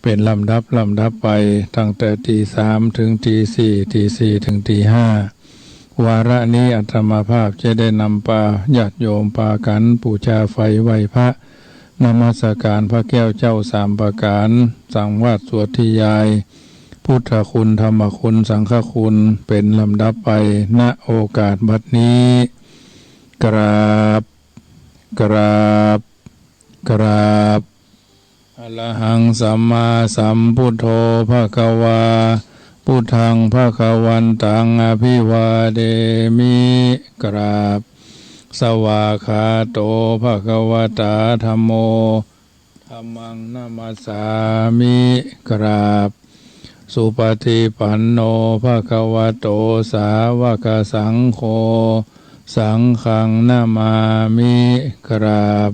เป็นลำดับไปตั้งแต่ตีสามถึงตีสี่ถึงตีห้าวาระนี้อาตมาภาพจะได้นำปาญาติโยมปากันบูชาไฟไหว้พระนมัสการพระแก้วเจ้าสามประการสังวาสสวดที่ยายพุทธคุณธรรมคุณสังฆคุณเป็นลำดับไปณโอกาสบัดนี้กราบอะระหังสัมมาสัมพุทโธภควาพุทธังภควันตังอภิวาเดมิกราบสวากขาโตภควตาธัมโมธัมมังนามัสสามิกราบสุปฏิปันโนภควโตสาวกสังโฆสังฆังนามามิกราบ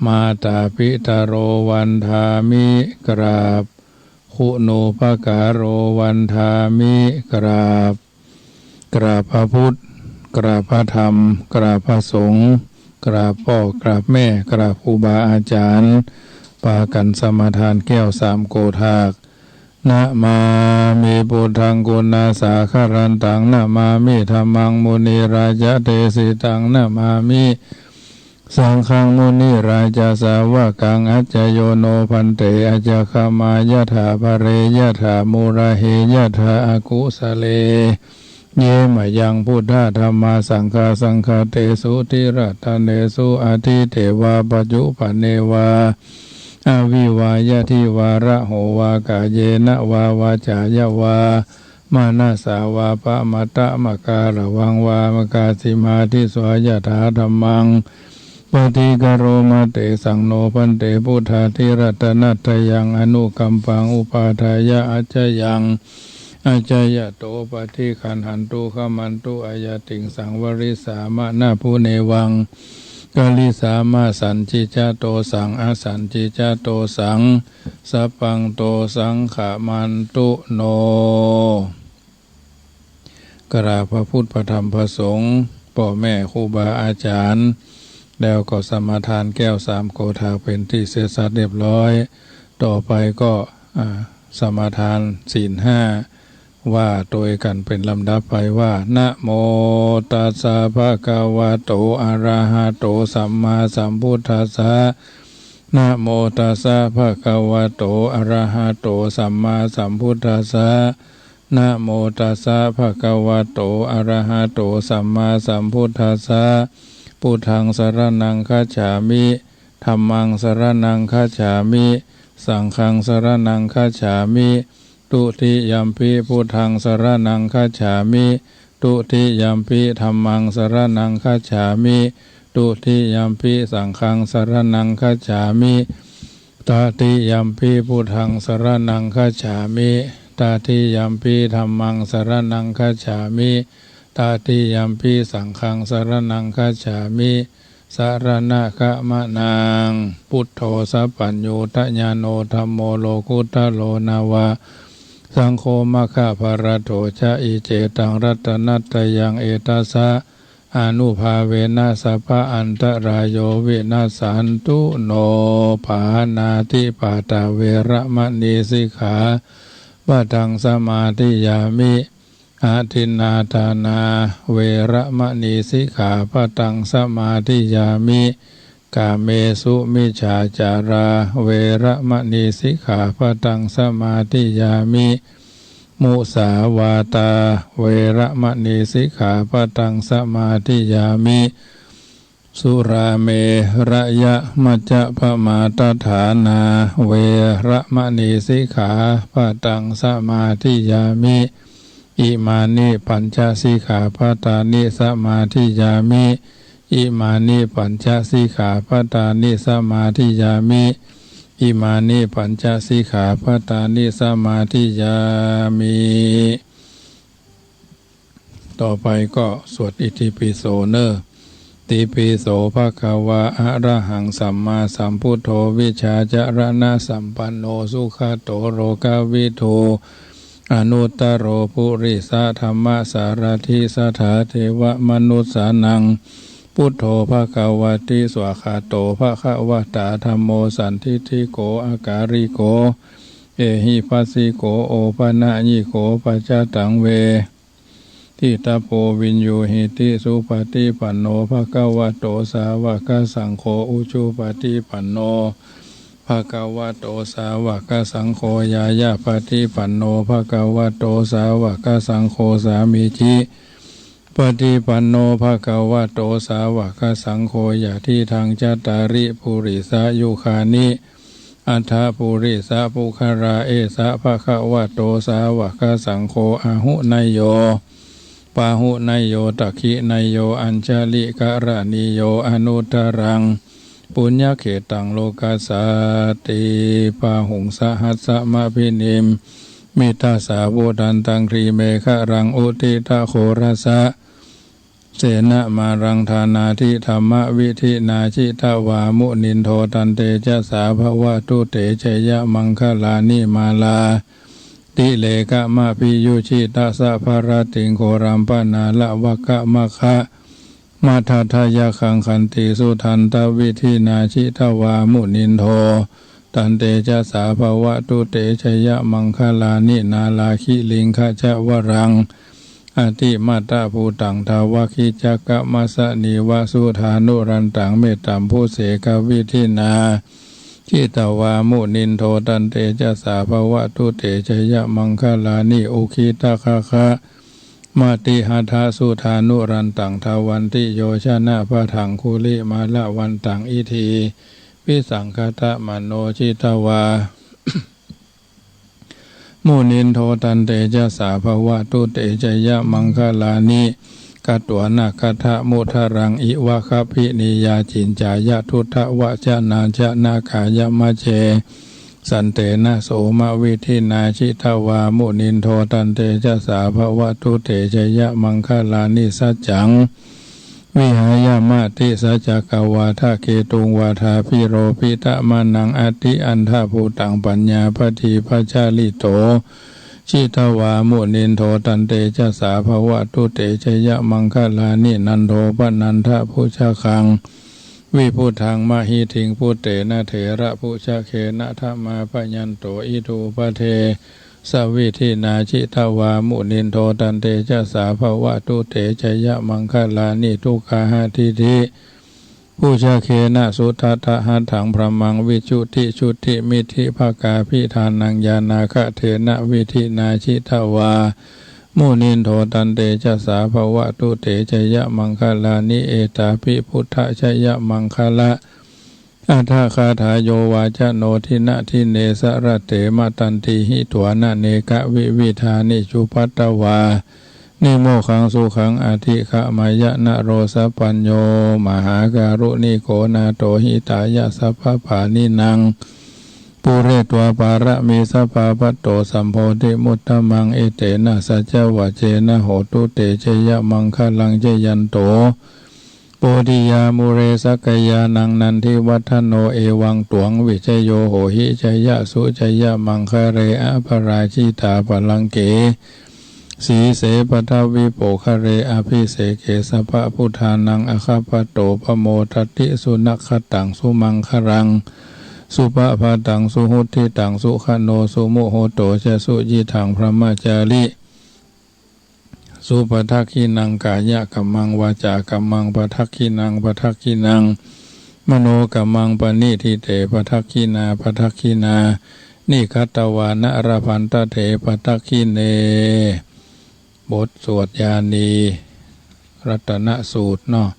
มาตาปิตาโรวันทามิกราบคุณูปการโรวันทามิกราบพระพุทธกราบพระธรรมกราบพระสงฆ์กราบพ่อกราบแม่กราบครูบาอาจารย์ปากันสมาทานแก้วสามโกธากนะมามิพุทธังกุณาสาคารันตังนะมามิธัมมังมุนีราจเตสิตังนะมามิสังฆังมุนีราชสาวกังอัจจโยโนพันเตอัจจคามายะถาภเรยะถามูระเหยะถาอากุสะเลเยมะยังพุทธธรรมาสังฆาเตสุติรัตเนสุอาทิเทวาปัจจุปเนวาอวิวายะทิวาระโหวากาเยนะวาวาจายะวามานาสาวาปะมะตะมะการะวังวามะกาสิมาทิสวายะถาธัมมังปฏิกโรมาเตสังโนพันเตพุทธาธิรัตนัตยังอนุกัมปังอุปาทายะอัจจยังอาจายะโตปฏิคันหันตุขมันตุอายติงสังวริสามะนาภูเนวังกาลิสามาสันจิจโตสังอาสันจิจโตสังสัพพังโตสังขมันตุโนกราบพระพุทธพระธรรมพระสงฆ์พ่อแม่ครูบาอาจารย์แล้วก็สมาทานแก้วสามโกธากเป็นที่เสร็จสับเรียบร้อยต่อไปก็สมาทานศีลห้าว่าโดยกันเป็นลำดับไปว่านะโมตัสสะภะคะวะโตอะระหะโตสัมมาสัมพุทธัสสะนะโมตัสสะภะคะวะโตอะระหะโตสัมมาสัมพุทธัสสะนะโมตัสสะภะคะวะโตอะระหะโตสัมมาสัมพุทธัสสะพุทธังสรณังคัจฉามิธัมมังสรณังคัจฉามิสังฆังสรณังคัจฉามิตุติยัมปิพุทธังสรณังคัจฉามิตุติยัมปิธัมมังสรณังคัจฉามิตุติยัมปิสังฆังสรณังคัจฉามิตติยัมปิพุทธังสรณังคัจฉามิตติยัมปิธัมมังสรณังคัจฉามิตติยัมปิสังฆังสรณังคัจฉามิสารณะกะมะนังพุทโธสัพพัญญูตญาโนธัมโมโลกุตตะโลนาวาสังโฆมะคะภรโตชะอิเจตังรัตนัตยังเอตัสสะอนุภาเวนะสัพพะอันตรายโยวินาสันตุโนปานาติปาตาเวระมณีสิกขาปะทังสมาธิยามิอาทินนาทานาเวระมณีสิกขาปะทังสมาธิยามิกาเมสุมิจฉาจาราเวระมณีสิกขาปะทังสมาธิยามิมุสาวาตาเวระมณีสิกขาปะทังสมาธิยามิสุราเมระยะมัจจะพมาตฐานาเวระมณีสิกขาปะทังสมาธิยามิอิมานิปัญจสิกขาปทานิสมาธิยามิอิมานิปัญจสิกขาปทานิสมาธิยามิอิมานิปัญจสิกขาปทานิสมาธิยามิต่อไปก็สวดอิติปิโสเนอติปิโสภะคะวะอะระหังสัมมาสัมพุทโธวิชาจารณะสัมปันโนสุขโตโรกวิโทอนุตตโรปุริสธรรมสารถิสถาเทวมนุสสานังพุทโธภควติสวากขาโตภควตาธัมโมสันทิฏฐิโกอาการิโก เอหิปัสสิโกโอปะนะยิโกปัจจตังเวทิตาโพวินโยหิติสุปฏิปันโนภควโตสาวกสังโฆอุชุปฏิปันโนภควโตสาวกสังโฆยายาปฏิปันโนภควโตสาวกสังโฆสามีจิปฏิปันโนภควโตสาวกสังโฆยะที่ทางจัตตาริปุริสายุคานิอัฏฐปุริสาปุคาราเอสะภควโตสาวกสังโฆอาหุนายโยปาหุนายโยตักขินายโยอัญชลิกะระนิโยอนุตรังปุญญเขตังโลกัสสติปาหุงสหัสสะมะพินิมมิตาสาวุดันตังครีเมฆะรังอุติตะโครัสสะเสนะมารังธานาทิธรรมวิธินาชิตวามุนินโทตันเตจะสาภวะตุเตเชยะมังคลานิมาลาติเลกะมะพิยุชิตาสะภรติงโครัมปนาละวะกะมะคะมาทัทายะขังคันติสุทันตวิธินาชิตวามุนินโทตันเตจะสาภวะตุเตเชยะมังคลานินาลาคิลิงคะจะวรังอติมาตาภูตังทาวะคิจักกะมัสนิวะสุธานุรันตังเมตตัมผู้เสกวิธินาชิตวามุนินโทตันเตจะสาภวะตุเตชยมังคลานิอุคิตาคะคะมาติหาทาสุธานุรันตังทาวันติโยชนะพะถังคุลิมาละวันตังอิทีวิสังคตะมโนชิตวามุนินโทตันเตจะสาภวะตุเตชยมังคลานิกัตตวนาคทะมุทรังอิวะคะพินิยาจินจายะทุทะวะจนาจนาขายมะเจสันเตนะโสมะวิธินาชิตวามุนินโทตันเตจะสาภวะตุเตชยมังคลานิสัจจังวิหายามาติสัจจกวาทะเกตุงวาทาพิโรพิตะมานังอติอันทะภูตังปัญญาปฏิปัจจาลิโตชิตวามุนินโทตันเตจะสาภวะตุเตชยมังคลานินันโทปนันทะพุชคังวิพุทธังมหิทิงพุเตนะเถระพุชเคนะธรรมาปยันโตอิทูปเทสวิธินาชิตวามุนินโทตันเตจะสาภวะตุเตชยมังคลานิทุกขาหาทิธิผู้ชาเคนะสุทัตถะหัตถังพระมังวิชุติชุติมิธิภากาพิธานังยานาคะเถนะวิธินาชิตวามุนินโทตันเตจะสาภวะตุเตชยมังคลานิเอตาภิพุทธชยมังคละอัฏฐคาถาโยวาจโนทินะทิเนสระเตมตันติหิตวนะเนกะวิวิธานิจุปัตตวานิโมขังสุขังอธิขมายะนะโรสปัญโยมหาการุณิโกนาโตหิตายะสัพพปานินังปุเรตวาปาระมีสัพพะปัตโตสัมโพธิมุตตมังเอเตนะสัจจวะเจนะโหตุเตชยมังคลังเจยันโตโปธิยามุเรสกยานังนันทิวัฒโนเอวังตวงวิจโยโหหิชยสุชยมังคเรอภราชิตาปลังเกสีเสปทวิโปคะเรอภิเสเกสภะพุทธานังอคปโตปโมทัตติสุนักขตังสุมังครังสุปะภาตังสุหุติตังสุขโนสุมุโหโตเชสุยิถังพระมาจาริสุปทักขินังกายะกัมมังวาจากัมมังปทักขินังปทักขินังมโนกัมมังปณิทิเตปทักขินาปทักขินานิคัตตวานะระพันตเถปทักขิเนบทสวดยานีรัตนสูตรเนาะ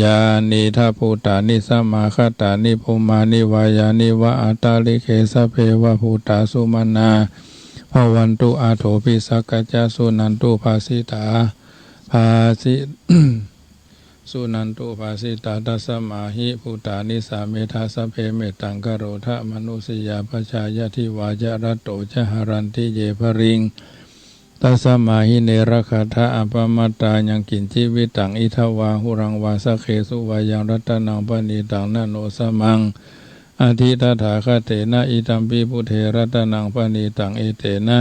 ยานีทัพพุตานิสัมมาคตานิภูมานิวายานิวะอัตตาลิเคสเพวะพุตาสุมานาภวันตุอาโถปิสักกัจจสุนันตุภาสิตาภาสิ สุนันตุภาสิตาตัสสมาหิพุตานิสาเมธาสเพเมตังกโรทะมนุสยาปชายะทิวาจรัตโตจหารันติเยภริงตัสสมาหิเนรคาทะอัปมัตตายังกินจิวิตังอิทวาหุรังวาสเคสุวายังรัตนังปณิตังนาโนสมังอธิตถาคเตนะอิตัมปิพุเทรัตนังปณิตังเอเตนะ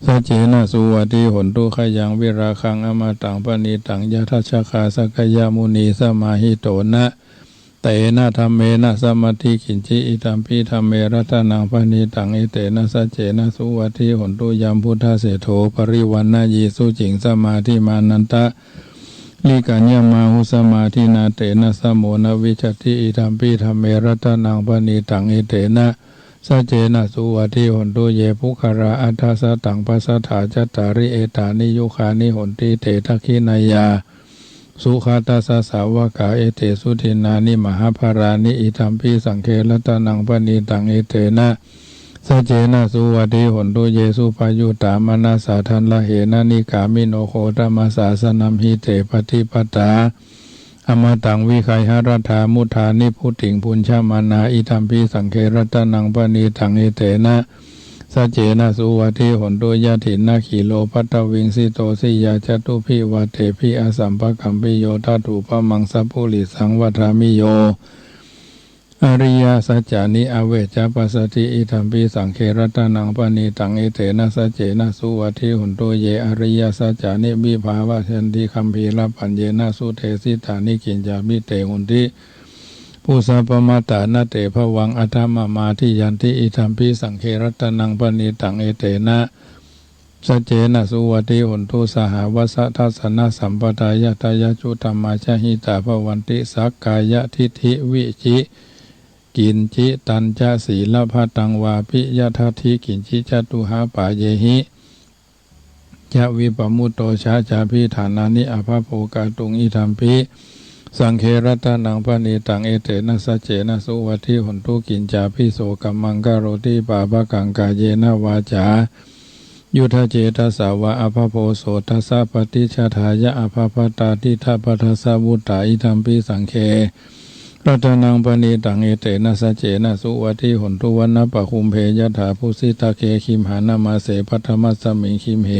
สัจเจนะสุวัติหนตุขยังวิราคังอมตังปณิตังยะทัชคาสกยามุนีสมาหิโตนะต เตนะธรรมเมนะสมติขินจิอิตัมปิธรรมเมรัตนังปณิตังเอเตนะสัจเจนะสุวัติหนตุยามพุทธเสโธปริวันนายีสุจิงสมาธิมานันตะลิกัญญมาหุสมาธินาเตนะสมโมนวิชติอิตัมปิธรรมเมรัตนังปณิตังเอเตนะสัจเจนะสุวัติหนตุเยภุคาราอัฏฐสตังปัสสถาจัตตาริเอตานิยุคานิหนติเตทัคขินายาสุขาตาสสาวกาเอเตสุทินานิมหาภารานิอิธัมปิสังเครัตนังปณิตังเอเตนะสัจเจนะสุวัติหนตุเยสุปายุตามนาสาทันละเหนะนิกามิโนโคตมัสสาสนัมหิเตปฏิปตาอมตังวิไคหรัฐามุทานิพุติงปุญชมานาอิธัมปิสังเครัตนังปณิตังเอเตนะสัจเจนะสุวัติหนตุยะถินนาขีโลภัตตวิงสิโตสิยาจตุพิวัตเถพิอสัมภคัมปิโยทัตถุปมังสัพพุลิสังวัฏามิโยอริยสัจจานิอเวจปัสสติอิธัมปิสังเครัตนังปณิตังเอเตนะสัจเจนะสุวัติหนตุเยอริยสัจจานิวิภาวะชันติคัมภีรปัญเยนะสุเทสิธานิกิญจามิเตหุนติผู้สัพพมาตานาเตภวังอัฏฐมมาทิยันติอิธัมปิสังเครัตนังปณิตังเอเตนะสัจเจนะสุวัติหนตุสหวัสสะทัสสนะสัมปทายตายจุตัมมาชหิตาภวันติสักกายทิฏฐิวิจิกินจิตัญจะศีลภัตตังวาปิยทัฏฐิกินจิจตุหาปาเยหิจะวิปมุตโตชาจาพิฐานานิอภโภกาตุงอิธัมปิสังเครัตนังปณิตังเอเตนะสัจเจนะสุวัติหนตุกิญจาภิโสกัมมังกโรติปาปะกังกายเยนะวาจายุทธเจตสาวะอภโพโสทัสสะปฏิชาทายะอภปตาทิทัพพทัสสะวุตตาอิธัมปิสังเครัตนังปณิตังเอเตนะสัจเจนะสุวัติหนตุวันะปะคุมเพยถาภุสิตาเคคิมหานามาเสปัทมัสสมิงคิมเห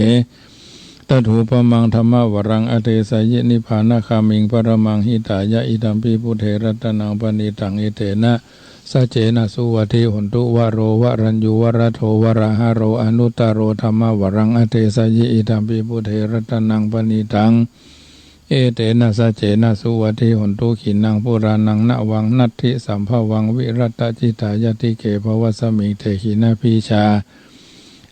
ตถูปมังธรรมวรังอเทสยินิพพานะคามิงปรมังหิตายะอิธัมปิพุทเทรัตนังปณิตังเอเตนะสัจเจนะสุวัติหนตุวโรวรัญญูวรโทวราหโรอนุตตโรธรรมวรังอเทสยิอิธัมปิพุทเทรัตนังปณิตังเอเตนะสัจเจนะสุวัติหนตุขินังปุรานังนะวังนัตถิสัมภวังวิรัตจิตายติเกภวสมิงเทหินะพีชา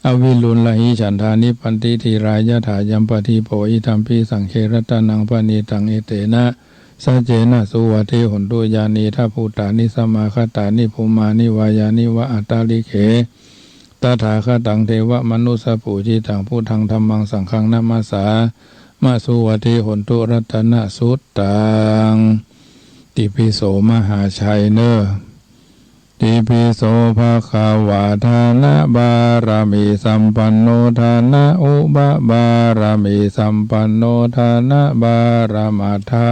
อวิลุลหิฉันทานิปันติทีรายะถายัมปทิโพอิธัมปิสังเครัตนังปณิตังเอเตนะสัจเจนะสุวัติหนตุญาณีทัพพุตานิสมาคตานิภูมานิวายานิวะอัตตาลิเขตถาคตังเทวมนุสปุจิตังพุทธังธัมมังสังฆังนามาสามาสุวัติหนตุรัตนสุตตังติปิโสมหาชัยเนติปิโสภะคะวะทานะบารมีสัมปันโนทานะอุบะบารมีสัมปันโนทานะบารมัทธา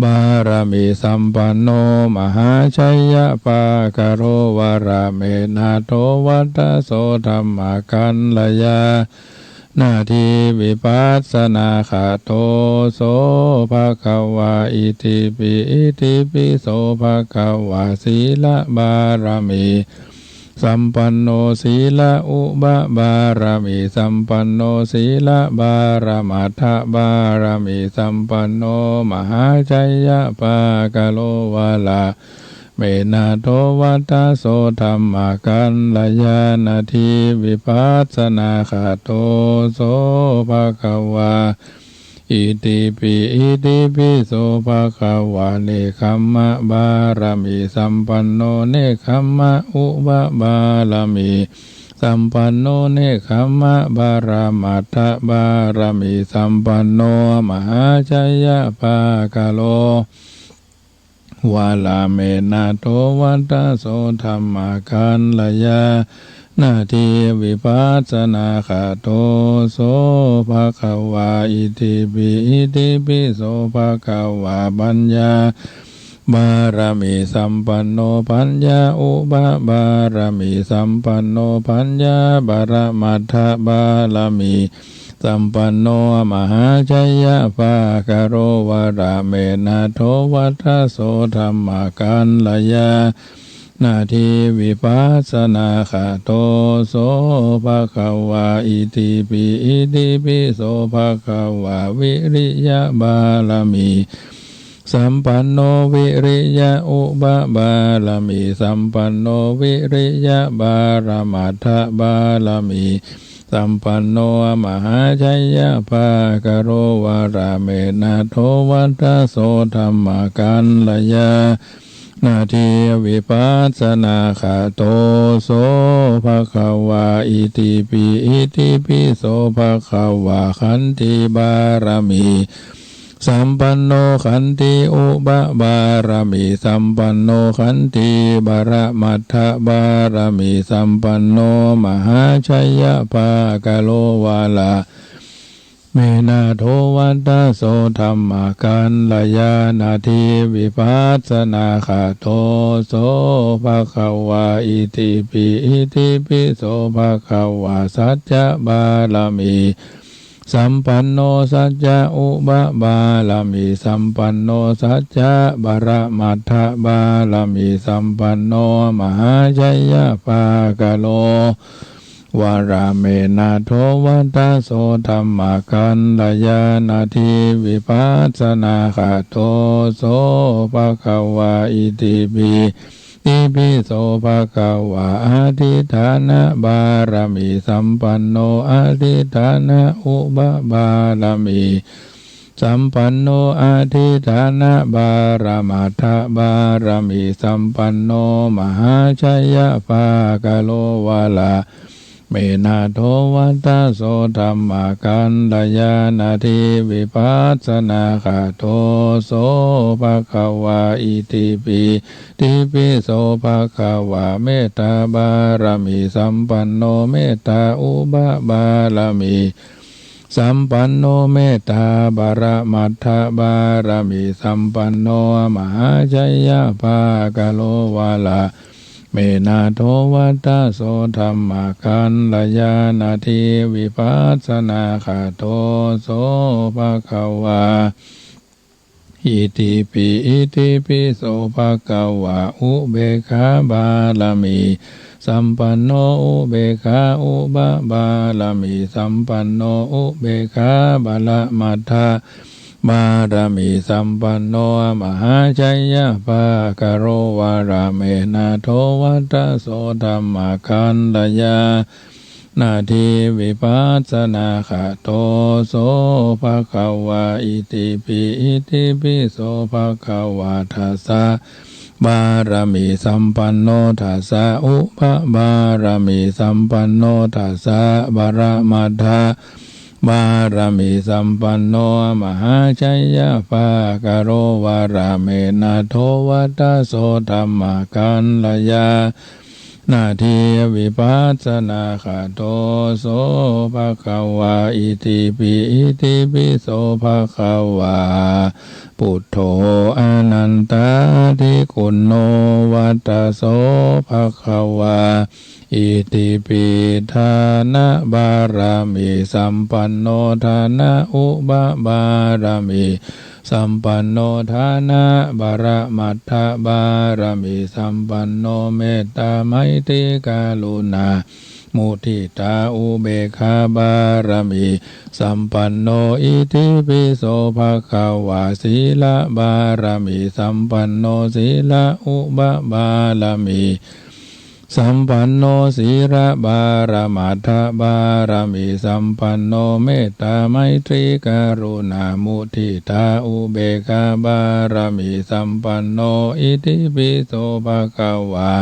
บารมีสัมปันโนมหาชัยยะปะกะโรวะระเมนะโตวัตตโสธัมมากัลลยานาทีวิปัสสนาคาโตโสภะคะวะอิติปิโสภะคะวะศีลบารมีสัมปันโนศีลอุบะบารมีสัมปันโนศีลบารมัทธบารมีสัมปันโนมหาชัยยะปะกะโลวะลาเมนะโตวัตตโสธัมมากัลลยานาทีวิปัสสนาคาโตโสภะคะวะอิติปิโสภะคะวะเนคัมมะบารมีสัมปันโนเนคัมมะอุบะบารมีสัมปันโนเนคัมมะบารมัตถบารมีสัมปันโนมหาชัยยะปะกะโลวาลาเมนะโตวัตตโสธัมมากัลลยานาทีวิปัสสนาคาโตโสภะคะวะอิติปิโสภะคะวะปัญญาบารมีสัมปันโนปัญญาอุบะบารมีสัมปันโนปัญญาบารมัทธบารมีสัมปันโนมหาชัยยะปะกะโรวะระเมนะโทวัตตโสธัมมากัลลยานาทีวิปัสสนาคาโตโสภะคะวะอิติปิโสภะคะวะวิริยะบารมี สัมปันโนวิริยะอุบะบาลามีสัมปันโนวิริยะบารมัตถบาลามีสัมปันโนมหาชัยยะภากโรวาราเมนะโทวัตโสธรรมกันลยานาทีวิปัสสนาคาโตโสภะคะวาอิติปิโสภะคะวาขันติบารมีสัมปันโนขันติอุบะบารมีสัมปันโนขันติบารมัตถบารมีสัมปันโนมหาชัยยะภากโลวาลาเมนาโทวัตโสธรรมกันลยานาทีวิปัสสนาคาโตโสภะคะวาอิติปิโสภะคะวาสัจจะบารมีสัมปันโนสัจจะอุบะบาลามีสัมปันโนสัจจะบารมัตถบาลามีสัมปันโนมหาชัยยะภากโลวาราเมนะโทวัตโสธรรมกันลยานาทีวิปัสสนาคาโตโสภะคะวาอิติปิโสภะคะวาอธิฐานะบารมีสัมปันโนอธิฐานะอุบะบารมีสัมปันโนอธิฐานะบารมัตถบารมีสัมปันโนมหาชัยยะภากโลวาลาเมนาโทวัตโสธรรมกันลยานาทีวิปัสสนาคาโตโสภะคะวาอิติปิโสภะคะวาเมตตาบารมีสัมปันโนเมตตาอุบะบารมีสัมปันโนเมตตาบารมัตถบารมีสัมปันโนมหาชัยยะภากโลวาลาเมนาโทวัตโสธรรมกันลยานาทีวิปัสสนาคาโตโสภะคะวาอิติปิโสภะคะวาอุเบกขาบาลามีสัมปันโนอุเบกขาอุบะบาลามีสัมปันโนอุเบกขาบาลมัตถบารมีสัมปันโนมหาชัยยะภากโรวาราเมนะโทวัตโสธรรมกันลยานาทีวิปัสสนาคาโตโสภะคะวาอิติปิโสภะคะวาทัสสะบารมีสัมปันโนทัสสะอุปบารมีสัมปันโนทัสสะบารมัตถบารมีสัมปันโนมหาชัยยะภากโรวาราเมนะโทวัตโสธรรมกันลยานาทีวิปัสสนาคาโตโสภะคะวาอิติปิโสภะคะวาพุทโธอนันตาธิคุณโนวัตโสภะคะวาอิติปิทานะบารมีสัมปันโนทานะอุบะบารมีสัมปันโนทานะบารมัตถบารมีสัมปันโนเมตตาไมตรีกรุณามุทิตาอุเบกขาบารมีสัมปันโนอิติปิโสภะคะวาสีลบารมีสัมปันโนสีลอุบะบารมีสัมปันโนสีระบารมัตถบารมีสัมปันโนเมตตาไมตรีกรุณามุทิตาอุเบกขาบารมีสัมปันโนอิติปิโสภะคะวา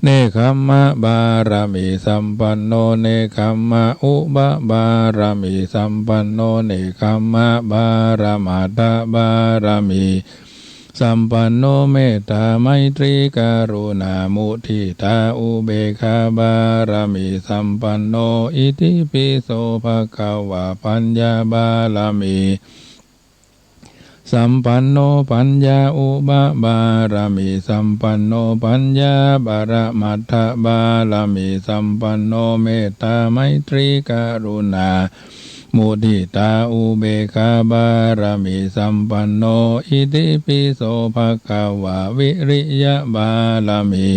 เนคขมะบารมีสัมปันโนเนคขมะอุบะบารมีสัมปันโนเนคขมะบารมัตถบารมีสัมปันโนเมตตาไมตรีกรุณามุทิตาอุเบกขาบารมีสัมปันโนอิติปิโสภะคะวาปัญญาบารมีสัมปันโนปัญญาอุบะบารมีสัมปันโนปัญญาบารมัตถบารมีสัมปันโนเมตตาไมตรีกรุณามุทิตาอุเบกขาบารมีสัมปันโนอิติปิโสภะคะวาวิริยะบารมี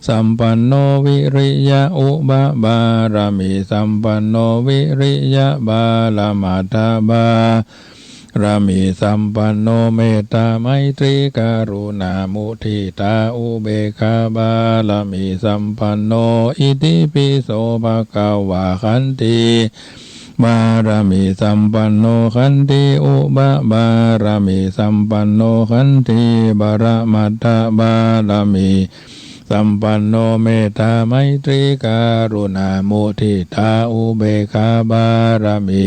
สัมปันโนวิริยะอุบะบารมีสัมปันโนวิริยะบารมัตถบา รามิสัมปันโนเมตตาไมตรีกรุณามุทิตาอุเบกขาบาลามิสัมปันโนอิติปิโสภะคะวะขันติบารมีสัมปันโนขันติอุบะบารมีสัมปันโนขันติบารมัตถบารมีสัมปันโนเมตตาไมตรีกรุณามุทิตาอุเบกขาบารมี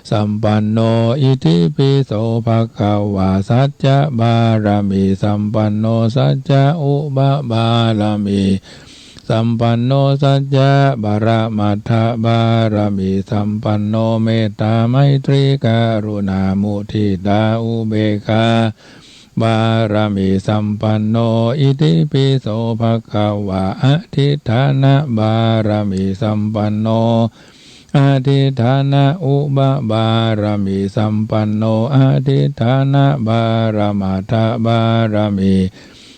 สัมปันโนอิติปิโสภะคะวะสัจจะบารมีสัมปันโนสัจจะอุบะบารมีสัมปันโนสัจจะบารมัตถบารมีสัมปันโนเมตตาไมตรีกรุณามุทิตาอุเบกขาบารมีสัมปันโนอิติปิโสภะคะวะอธิฐานะบารมีสัมปันโนอธิฐานะอุบะบารมีสัมปันโนอธิฐานะบารมัตถบารมี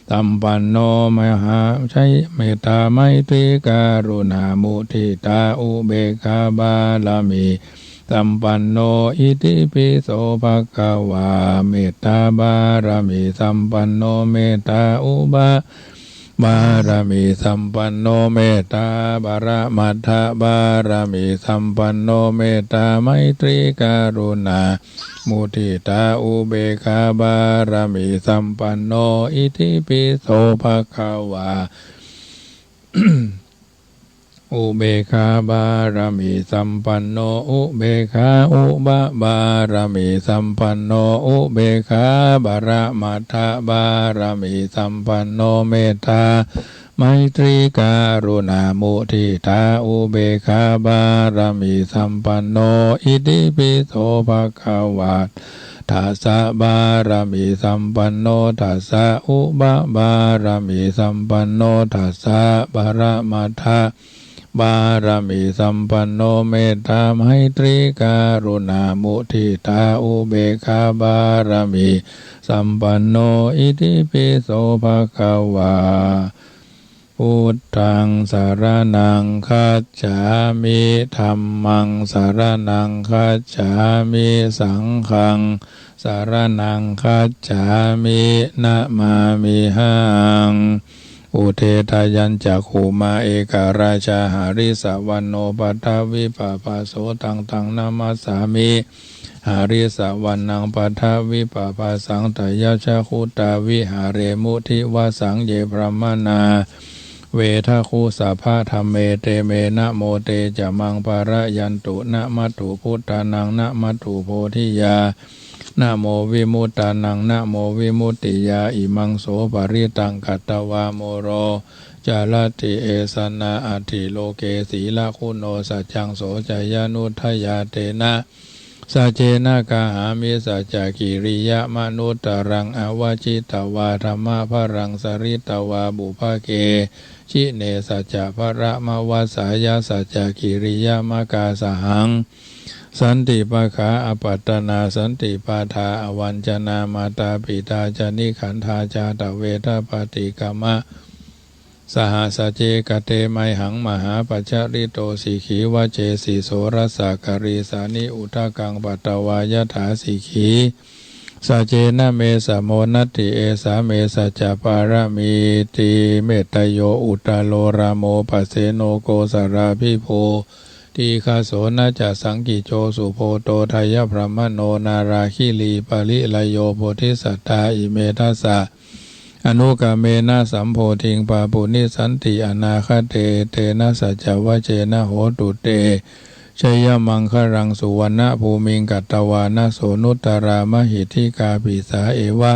สัมปันโนมหาชัยเมตตาไมตรีกรุณามุทิตาอุเบกขาบารมีสัมปันโนอิติปิโสภะคะวะเมตตาบารมีสัมปันโนเมตตาอุบะบารมีสัมปันโนเมตตาบารมัตถบารมีสัมปันโนเมตตาไมตรีกรุณามุทิตาอุเบกขาบารมีสัมปันโนอิติปิโสภะคะวะ อุเบกขาบารมีสัมปันโนอุเบกขาอุบะบารมีสัมปันโนอุเบกขาบารมัตถบารมีสัมปันโนเมตตาไมตรีกรุณามุทิตาอุเบกขาบารมีสัมปันโนอิติปิโสภะคะวะทัสสะบารมีสัมปันโนทัสสะอุบะบารมีสัมปันโนทัสสะบารมัตถบารมีสัมปันโนเมตตาไมตรีกรุณามุทิตาอุเบกขาบารมีสัมปันโนอิติปิโสภะคะวะพุทธังสารนังคัจฉามิธัมมังสารนังคัจฉามิสังฆังสารนังคัจฉามินะมามิหังอุเททายัญจักขุมาเอกราชาหาริสวรรณโนปัทวิปปาโสตังตังนามัสสามิหาริสวรรณังปัทวิปปาสังทยชะคุตาวิหาเรมุทิวสังเยพรหมนาเวทะคุสัพพะธรรมเมเตเมนะโมเตจะมังปะระยันตุนะมัตถุพุทธานังนะมัตถุโพธิยานะโมวิมุตตานังนะโมวิมุตติยาอิมังโสปะริตังกัตตวาโมโรจารติเอสนาอัตถิโลเกสีละคุโนสัจจังโสจยานุทยาเตนะสัจเจนะกาหามิสัจจกิริยะมนุตตรังอวจิตวาธรรมะพรังสริตวาบุภเกชิเนสัจจะพระมวัสสายาสัจจกิริยมกาสหังสันติปะขาอปัตตนาสันติปาทาอวัญจนามาตาปิตาจานิขันธาจาตเวทปฏิกามะสหสเจกเตไมหังมหาปัจจริโตสิขีวเจสีโสรสากรีสานิอุทกังปัตตวายถาสิขีสัจเจนะเมสโมนัตติเอสาเมสัจจปารมีติเมตตโยอุตตโลรามโมปัสเสโนโกสราภิโพทีฆาโสนะจะสังกิโจสุโพโตทยพรหมโนนาราคิลีปะลิลโยโพธิสัตตาอิเมทัสสะอนุกาเมนะสัมโพธิงปาปุนิสันติอนาคเตเตนะสัจจวเจนะโหตุเตชยมังครังสุวรรณภูมิงกัตตวานะโสนุตตรามหิทิกาปิสาเอวะ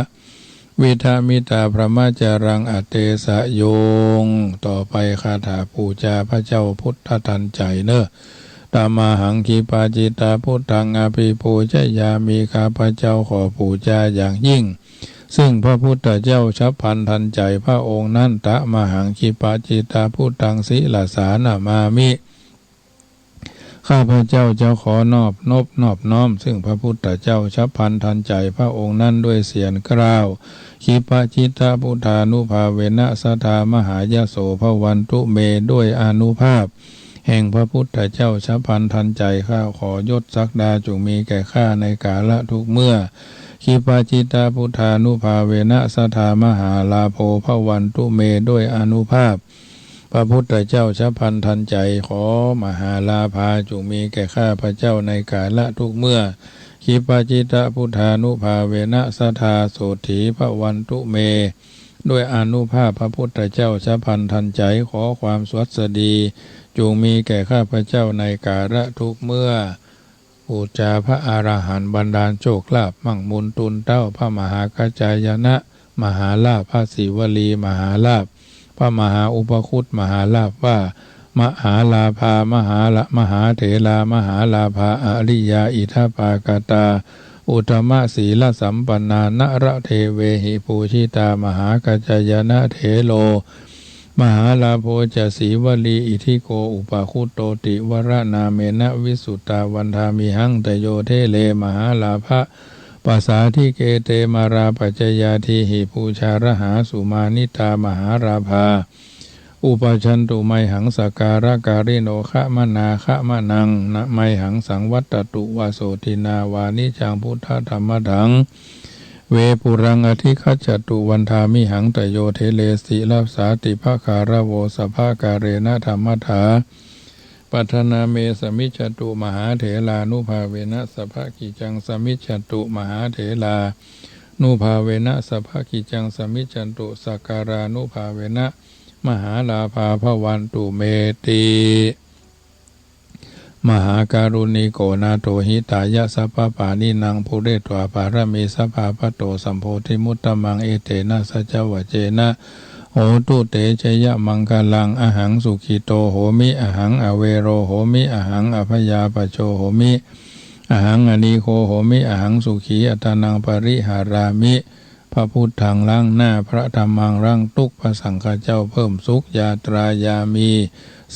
วิธามิตาพระมาจารังอเตสะโยงต่อไปคาถาปูจาพระเจ้าพุทธทันใจเนอะตามาหังคีปาจิตาพุทธังอาภิปูชยามีข้าพระเจ้าขอปูจาอย่างยิ่งซึ่งพระพุทธเจ้าฉับพลันทันใจพระองค์นั้นตะมหังคีปาจิตาพุทธังศิลสานามามิข้าพเจ้าจะขอนอบน้อมซึ่งพระพุทธเจ้าฉับพลันทันใจพระองค์นั้นด้วยเสียงกล่าวคิปจิตาพุทธานุภาเวนะสทามหายโสภวันตุเมด้วยอานุภาพ แห่งพระพุทธเจ้าฉัพพลันทันใจข้าขอยศศักดาจงมีแก่ข้าในกาลทุกเมื่อขีปาจิตาพุทธานุภาเวนะสัทธามหาลาโภภวันตุเมด้วยอานุภาพพระพุทธเจ้าฉัพพลันทันใจขอมหาลาภาจงมีแก่ข้าพระเจ้าในกาลทุกเมื่อขีปาจิตาพุทธานุภาเวนะสัทธาโสถีภวันตุเมด้วยอานุภาพพระพุทธเจ้าฉัพพลันทันใจขอความสวัสดีจงมีแก่ข้าพเจ้าในกาลทุกเมื่อปูจาพระอรหันต์บันดาลโชคลาภมั่งมุนตุนเต้าพระมหากัจจายนะมหาลาภพระศิวลีมหาลาภพระมหาอุปคุตมหาลาภว่ามหาลาภามหาเถรามหาลาภาอริยาอิทัปปากตาอุตมะศีลสัมปันนานระเทเวหิปูชิตามหากัจจายนะเถโลมหาลาโภจะสีวลีอิทิโกอุปาคุตโตติวรนาเมนะวิสุตตาวันธามิหังตโยเทเลมหาลาภะปัสสาธิเกเตมาราปัจจยาทีหิภูชารหาสุมานิตามหาราภาอุปชันตุไมหังสการะการิโนคะมนาคะมะนังนะไมหังสังวัตตุวาโสตินาวานิจังพุทธธรรมถังเวปุรังอธิคัจจตุวันธามิหังตโยเทเลสิลาสาติภาคารโวสภาการเรนะธรรมถาปัทนาเมสมิจจตุมหาเถลานุภาเวนะสภกิจังสมิจจตุมหาเถลานุภาเวนะสภกิจังสมิจจตุสักการานุภาเวนะมหาลาภาภวันตุเมติมหาการุณิโกนาโตหิตายะสัพพปานินางภูเรตวาภารมีสัพพปโตสัมโพธิมุตตมังเอเตนะสัจวะเจนะโหตุเตชยมังคลังอหังสุขิโตโหมิอหังอเวโรโหมิอหังอภยาปโชโหมิอหังอนีโคโหมิอหังสุขีอัตนังปริหารามิพระพุทธังล้างหน้าพระธรรมังร่างทุกพระสังฆเจ้าเพิ่มสุขยาตรายามี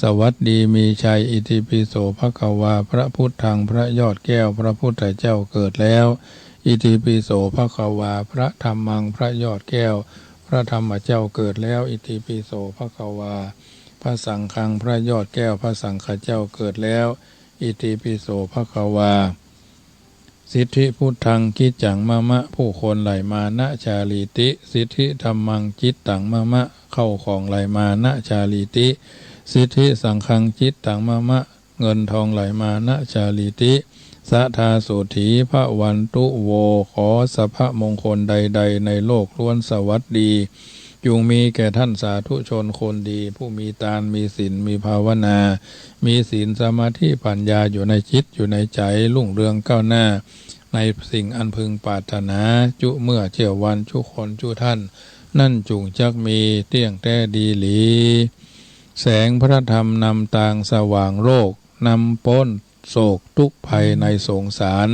สวัสดีมีชัยอิติปิโสภควาพระพุทธังพระยอดแก้วพระพุทธเจ้าเกิดแล้วอิติปิโสภควาพระธรรมังพระยอดแก้วพระธรรมเจ้าเกิดแล้วอิติปิโสภควาพระสังฆังพระยอดแก้วพระสังฆเจ้าเกิดแล้วอิติปิโสภควาสิทธิพุทธังกิจจังมะมะผู้คนไหลมานะชาลีติสิทธิธรรมังจิตตังมะมะเข้าของไหลมานะชาลีติสิทธิสังฆังจิตตังมะมะเงินทองไหลมานะชาลีติสัทธาโสถีพระวันตุโวขอสัพพมงคลใดๆในโลกล้วนสวัสดีจงมีแก่ท่านสาธุชนคนดีผู้มีทานมีศีลมีภาวนามีศีลสมาธิปัญญาอยู่ในจิตอยู่ในใจรุ่งเรืองก้าวหน้าในสิ่งอันพึงปรารถนาจุเมื่อเจียววันชุคนชุท่านนั่นจุงจักมีเตี้ยงแท้ดีหลีแสงพระธรรมนำทางสว่างโลกนำพ้นโศกทุกข์ภัยในสงสาร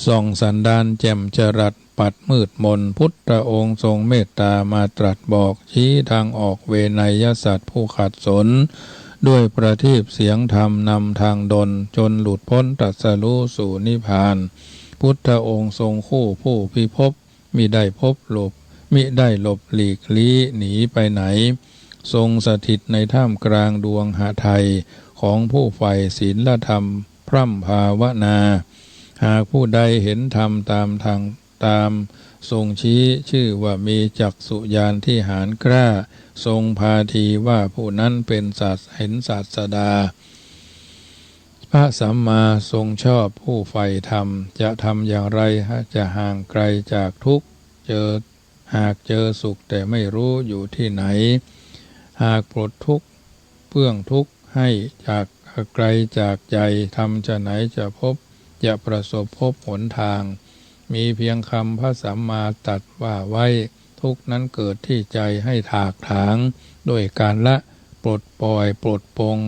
ส่องสันดานแจ่มจรัสปัดมืดมนพุทธองค์ทรงเมตตามาตรัสบอกชี้ทางออกเวไนยสัตว์ผู้ขัดสนด้วยประทีปเสียงธรรมนำทางดลจนหลุดพ้นตรัสรู้สู่นิพพานพุทธองค์ทรงคู่ผู้พิภพมิได้พบหลบมิได้หลบหลีกลี้หนีไปไหนทรงสถิตในท่ามกลางดวงหไทยของผู้ใฝ่ศีลธรรมพร่ำภาวนาหากผู้ใดเห็นธรรมตามทรงชี้ชื่อว่ามีจักษุญาณที่หาญกล้าทรงพาทีว่าผู้นั้นเป็นเห็นศาสดาพระสัมมาทรงชอบผู้ใฝ่ธรรมจะทำอย่างไรจะห่างไกลจากทุกข์หากเจอสุขแต่ไม่รู้อยู่ที่ไหนหากปลดทุกข์เปื้องทุกข์ให้จากไกลจากใจทำจะไหนจะพบจะประสบพบหนทางมีเพียงคำพระสัมมาตรัสว่าไว้ทุกนั้นเกิดที่ใจให้ถากถางด้วยการละปลดปล่อยปลดปลง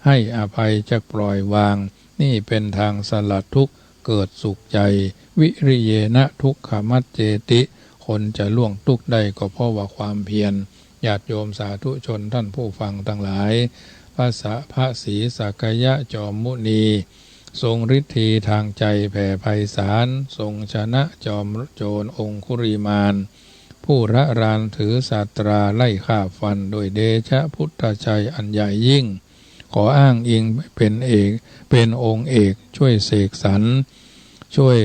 ให้อภัยจะปล่อยวางนี่เป็นทางสลัดทุกข์เกิดสุขใจวิริเยนะทุกขมัจเจติคนจะล่วงทุกข์ได้ก็เพราะว่าความเพียรญาติโยมสาธุชนท่านผู้ฟังทั้งหลายพระศรีสักยะจอมมุนีทรงฤทธีทางใจแผ่ไพศาลทรงชนะจอมโจรองคุริมานผู้ระรานถือศาสตราไล่ฆ่าฟันโดยเดชะพุทธชัยอันใหญ่ยิ่ง ขออ้างอิงเป็นองค์เอกช่วยเสกสรรช่วย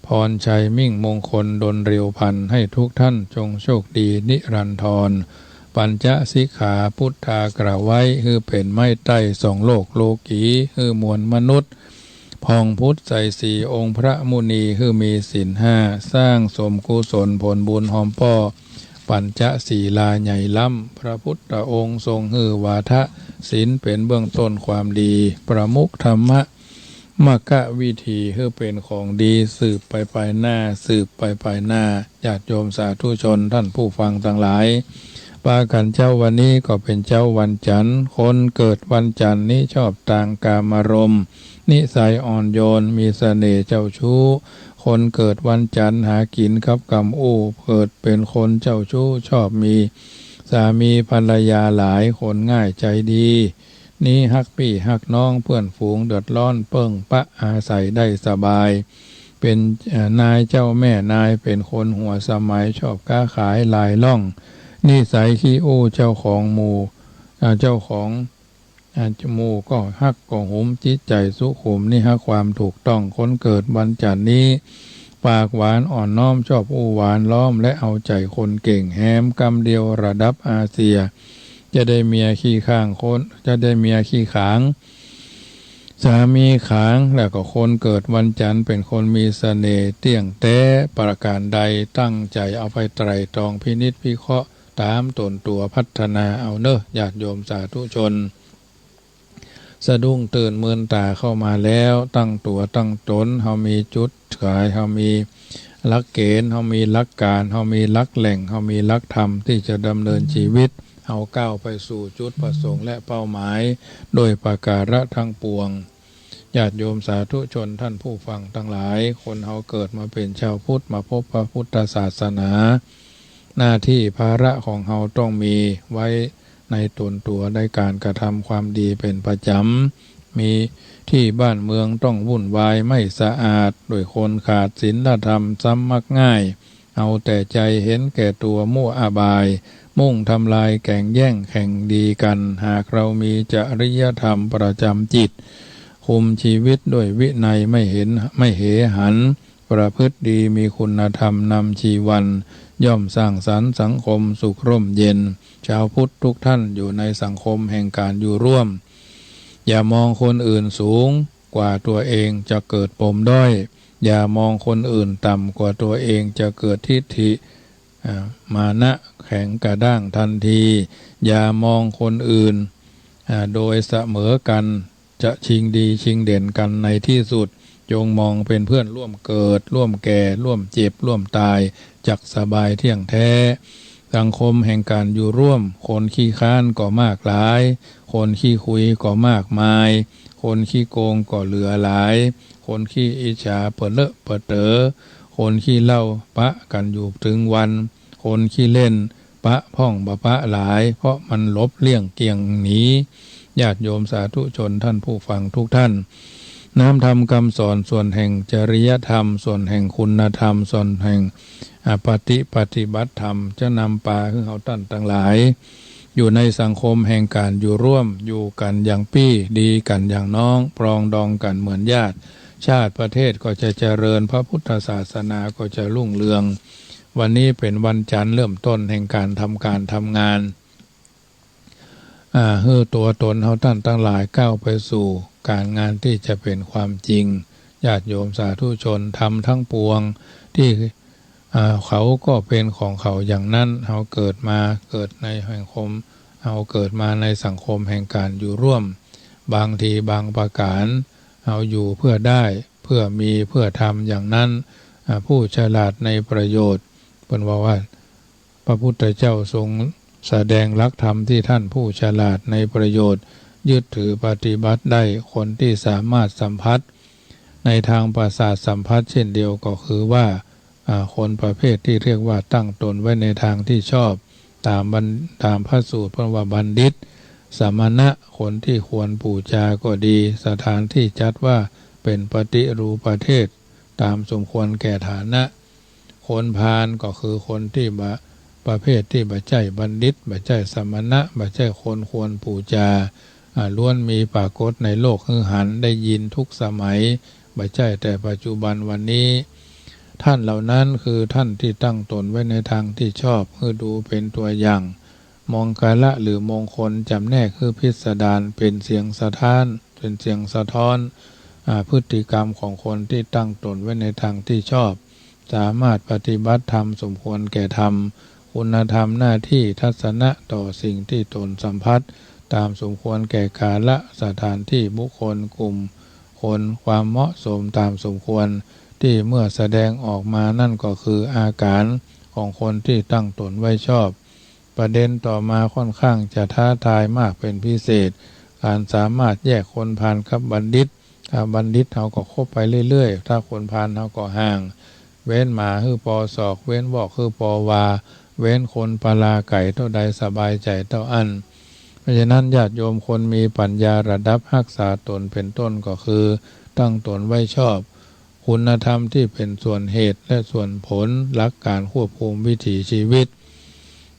พรชัยมิ่งมงคลดลเร็วพันให้ทุกท่านจงโชคดีนิรันดรปัญจสิกขาพุทธากล่าวไว้คือเป็นไม้ใต้สองโลกโลกีคือมวลมนุษย์พองพุทธใส่สี่องค์พระมุนีคือมีศีลห้าสร้างสมกุศลผลบุญหอมป้อปัญจศีลาใหญ่ล้ำพระพุทธองค์ทรงฮือวาทะศีลเป็นเบื้องต้นความดีประมุขธรรมะมกะวิธีคือเป็นของดีสืบไปหน้าสืบไปหน้าญาติโยมสาธุชนท่านผู้ฟังทั้งหลายปากันเจ้าวันนี้ก็เป็นเจ้าวันจันทร์คนเกิดวันจันทร์นี้ชอบต่างกามารมณ์นิสัยอ่อนโยนมีเสน่ห์เจ้าชู้คนเกิดวันจันทร์หากินครับกำอู้เกิดเป็นคนเจ้าชู้ชอบมีสามีภรรยาหลายคนง่ายใจดีนี้ฮักพี่ฮักน้องเพื่อนฝูงเดือดร้อนเปิ้งปะอาศัยได้สบายเป็นนายเจ้าแม่นายเป็นคนหัวสมัยชอบค้าขายลายล่องนิสัยขี้อู้เจ้าของหมู่เจ้าของจมูกก็ฮักก็หุมจิตใจสุขุมนี่ฮักความถูกต้องคนเกิดวันจันทร์นี้ปากหวานอ่อนน้อมชอบอู้หวานล้อมและเอาใจคนเก่งแฮมกำเดียวระดับอาเซียจะได้เมียขี้ข้างคนจะได้เมียขี้ขางสามีขางแล้วก็คนเกิดวันจันทร์เป็นคนมีเสน่ห์เตี้ยงแต้ประการใดตั้งใจเอาไปไตร่ตรองพินิจพิเคราะห์ตามตนตัวพัฒนาเอาเนอะญาติโยมสาธุชนสะดุ้งตื่นเมินตาเข้ามาแล้วตั้งตัวตั้งตนเฮามีจุดขายเฮามีหลักเกณฑ์เฮามีหลักการเฮามีหลักแหล่งเฮามีหลักธรรมที่จะดำเนินชีวิตเฮาก้าวไปสู่จุดประสงค์และเป้าหมายโดยประการะทั้งปวงญาติโยมสาธุชนท่านผู้ฟังทั้งหลายคนเฮาเกิดมาเป็นชาวพุทธมาพบพระพุทธศาสนาหน้าที่ภาระของเฮาต้องมีไว้ในตนตัวในการกระทำความดีเป็นประจำมีที่บ้านเมืองต้องวุ่นวายไม่สะอาดโดยคนขาดศีลธรรมซ้ำมักง่ายเอาแต่ใจเห็นแก่ตัวมั่วอบายมุ่งทำลายแข่งแย่งแข่งดีกันหากเรามีจริยธรรมประจำจิตคุมชีวิตด้วยวินัยไม่เหหันประพฤติดีมีคุณธรรมนำชีวันย่อมสร้างสรรค์สังคมสุขร่มเย็นชาวพุทธทุกท่านอยู่ในสังคมแห่งการอยู่ร่วมอย่ามองคนอื่นสูงกว่าตัวเองจะเกิดปมด้อยอย่ามองคนอื่นต่ำกว่าตัวเองจะเกิดทิฏฐิมานะแข็งกระด้างทันทีอย่ามองคนอื่นโดยเสมอกันจะชิงดีชิงเด่นกันในที่สุดจงมองเป็นเพื่อนร่วมเกิดร่วมแก่ร่วมเจ็บร่วมตายจักสบายเที่ยงแท้สังคมแห่งการอยู่ร่วมคนขี้ค้านก็มากหลายคนขี้คุยก็มากมายคนขี้โกงก็เหลือหลายคนขี้อิจฉาเปิดเลอะเปิดเต๋อคนขี้เล่าปะกันอยู่ถึงวันคนขี้เล่นปะพ่องปะหลายเพราะมันลบเลี่ยงเกี่ยงหนีญาติโยมสาธุชนท่านผู้ฟังทุกท่านน้ำธรรมคำสอนส่วนแห่งจริยธรรมส่วนแห่งคุณธรรมส่วนแห่งปฏิบัติธรรมจะนำปาคือเขาท่านทั้งหลายอยู่ในสังคมแห่งการอยู่ร่วมอยู่กันอย่างปี้ดีกันอย่างน้องปรองดองกันเหมือนญาติชาติประเทศก็จะเจริญพระพุทธศาสนาก็จะรุ่งเรืองวันนี้เป็นวันจันทร์เริ่มต้นแห่งการทำงานตัวตนเขาท่านทั้งหลายก้าวไปสู่การงานที่จะเป็นความจริงญาติโยมสาธุชนทำทั้งปวงที่เขาก็เป็นของเขาอย่างนั้นเขาเกิดในสังคมเขาเกิดมาในสังคมแห่งการอยู่ร่วมบางทีบางประการเขาอยู่เพื่อได้เพื่อมีเพื่อทำอย่างนั้นผู้ฉลาดในประโยชน์เป็นว่าพระพุทธเจ้าทรงแสดงหลักธรรมที่ท่านผู้ฉลาดในประโยชน์ยึดถือปฏิบัติได้คนที่สามารถสัมผัสในทางประสาทสัมผัสเช่นเดียวก็คือว่าคนประเภทที่เรียกว่าตั้งตนไว้ในทางที่ชอบตามพระสูตรพระว่าบัณฑิตสมณะคนที่ควรบูชาก็ดีสถานที่จัดว่าเป็นปฏิรูปประเทศตามสมควรแก่ฐานะคนพาลก็คือคนที่ประเภทที่บ่ใช่บัณฑิตบ่ใช่สมณะบ่ใช่คนควรบูชา ล้วนมีปรากฏในโลกคือหันได้ยินทุกสมัยไม่ใช่แต่ปัจจุบันวันนี้ท่านเหล่านั้นคือท่านที่ตั้งตนไว้ในทางที่ชอบคือดูเป็นตัวอย่างมองกาละหรือมงคลจำแนกคือพิสดารเป็นเสียงสะท้านเป็นเสียงสะท้อนพฤติกรรมของคนที่ตั้งตนไว้ในทางที่ชอบสามารถปฏิบัติธรรมสมควรแก่ธรรมคุณธรรมหน้าที่ทัศนะต่อสิ่งที่ตนสัมผัสตามสมควรแก่กาลสถานที่บุคคลกลุ่มคนความเหมาะสมตามสมควรที่เมื่อแสดงออกมานั่นก็คืออาการของคนที่ตั้งตนไว้ชอบประเด็นต่อมาค่อนข้างจะท้าทายมากเป็นพิเศษการสามารถแยกคนพาลกับบัณฑิตถ้าบัณฑิตเขาก็คบไปเรื่อยๆถ้าคนพาลเขาก็ห่างเว้นหมาคือปอศอกเว้นบอกคือปอวาเว้นคนปลาไก่เท่าใดสบายใจเท่าอันเพราะฉะนั้นญาติโยมคนมีปัญญาระดับรักษาตนเป็นต้นก็คือตั้งตนไว้ชอบคุณธรรมที่เป็นส่วนเหตุและส่วนผลหลักการควบคุมวิถีชีวิต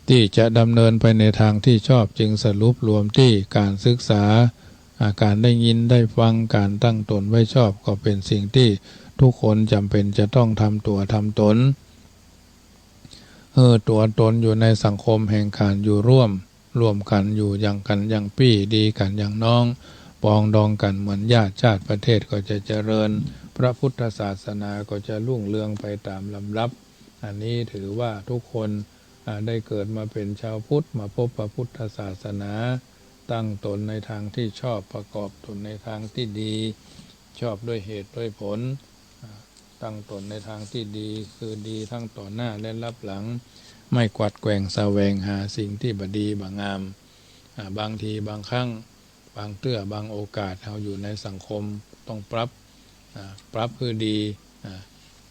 ที่จะดำเนินไปในทางที่ชอบจึงสรุปรวมที่การศึกษาการได้ยินได้ฟังการตั้งตนไว้ชอบก็เป็นสิ่งที่ทุกคนจำเป็นจะต้องทำตัวทำตนตัวตนอยู่ในสังคมแห่งการอยู่ร่วมกันอยู่อย่างกันอย่างพี่ดีกันอย่างน้องปองดองกันเหมือนญาติชาติประเทศก็จะเจริญพระพุทธศาสนาก็จะรุ่งเรืองไปตามลำดับอันนี้ถือว่าทุกคนได้เกิดมาเป็นชาวพุทธมาพบพระพุทธศาสนาตั้งตนในทางที่ชอบประกอบตนในทางที่ดีชอบด้วยเหตุด้วยผลตั้งตนในทางที่ดีคือดีทั้งต่อหน้าและรับหลังไม่กวัดแกว่งแสวงหาสิ่งที่บดีบางามบางทีบางครั้งบางเตื้อบางโอกาสเราอยู่ในสังคมต้องปรับเพื่อดี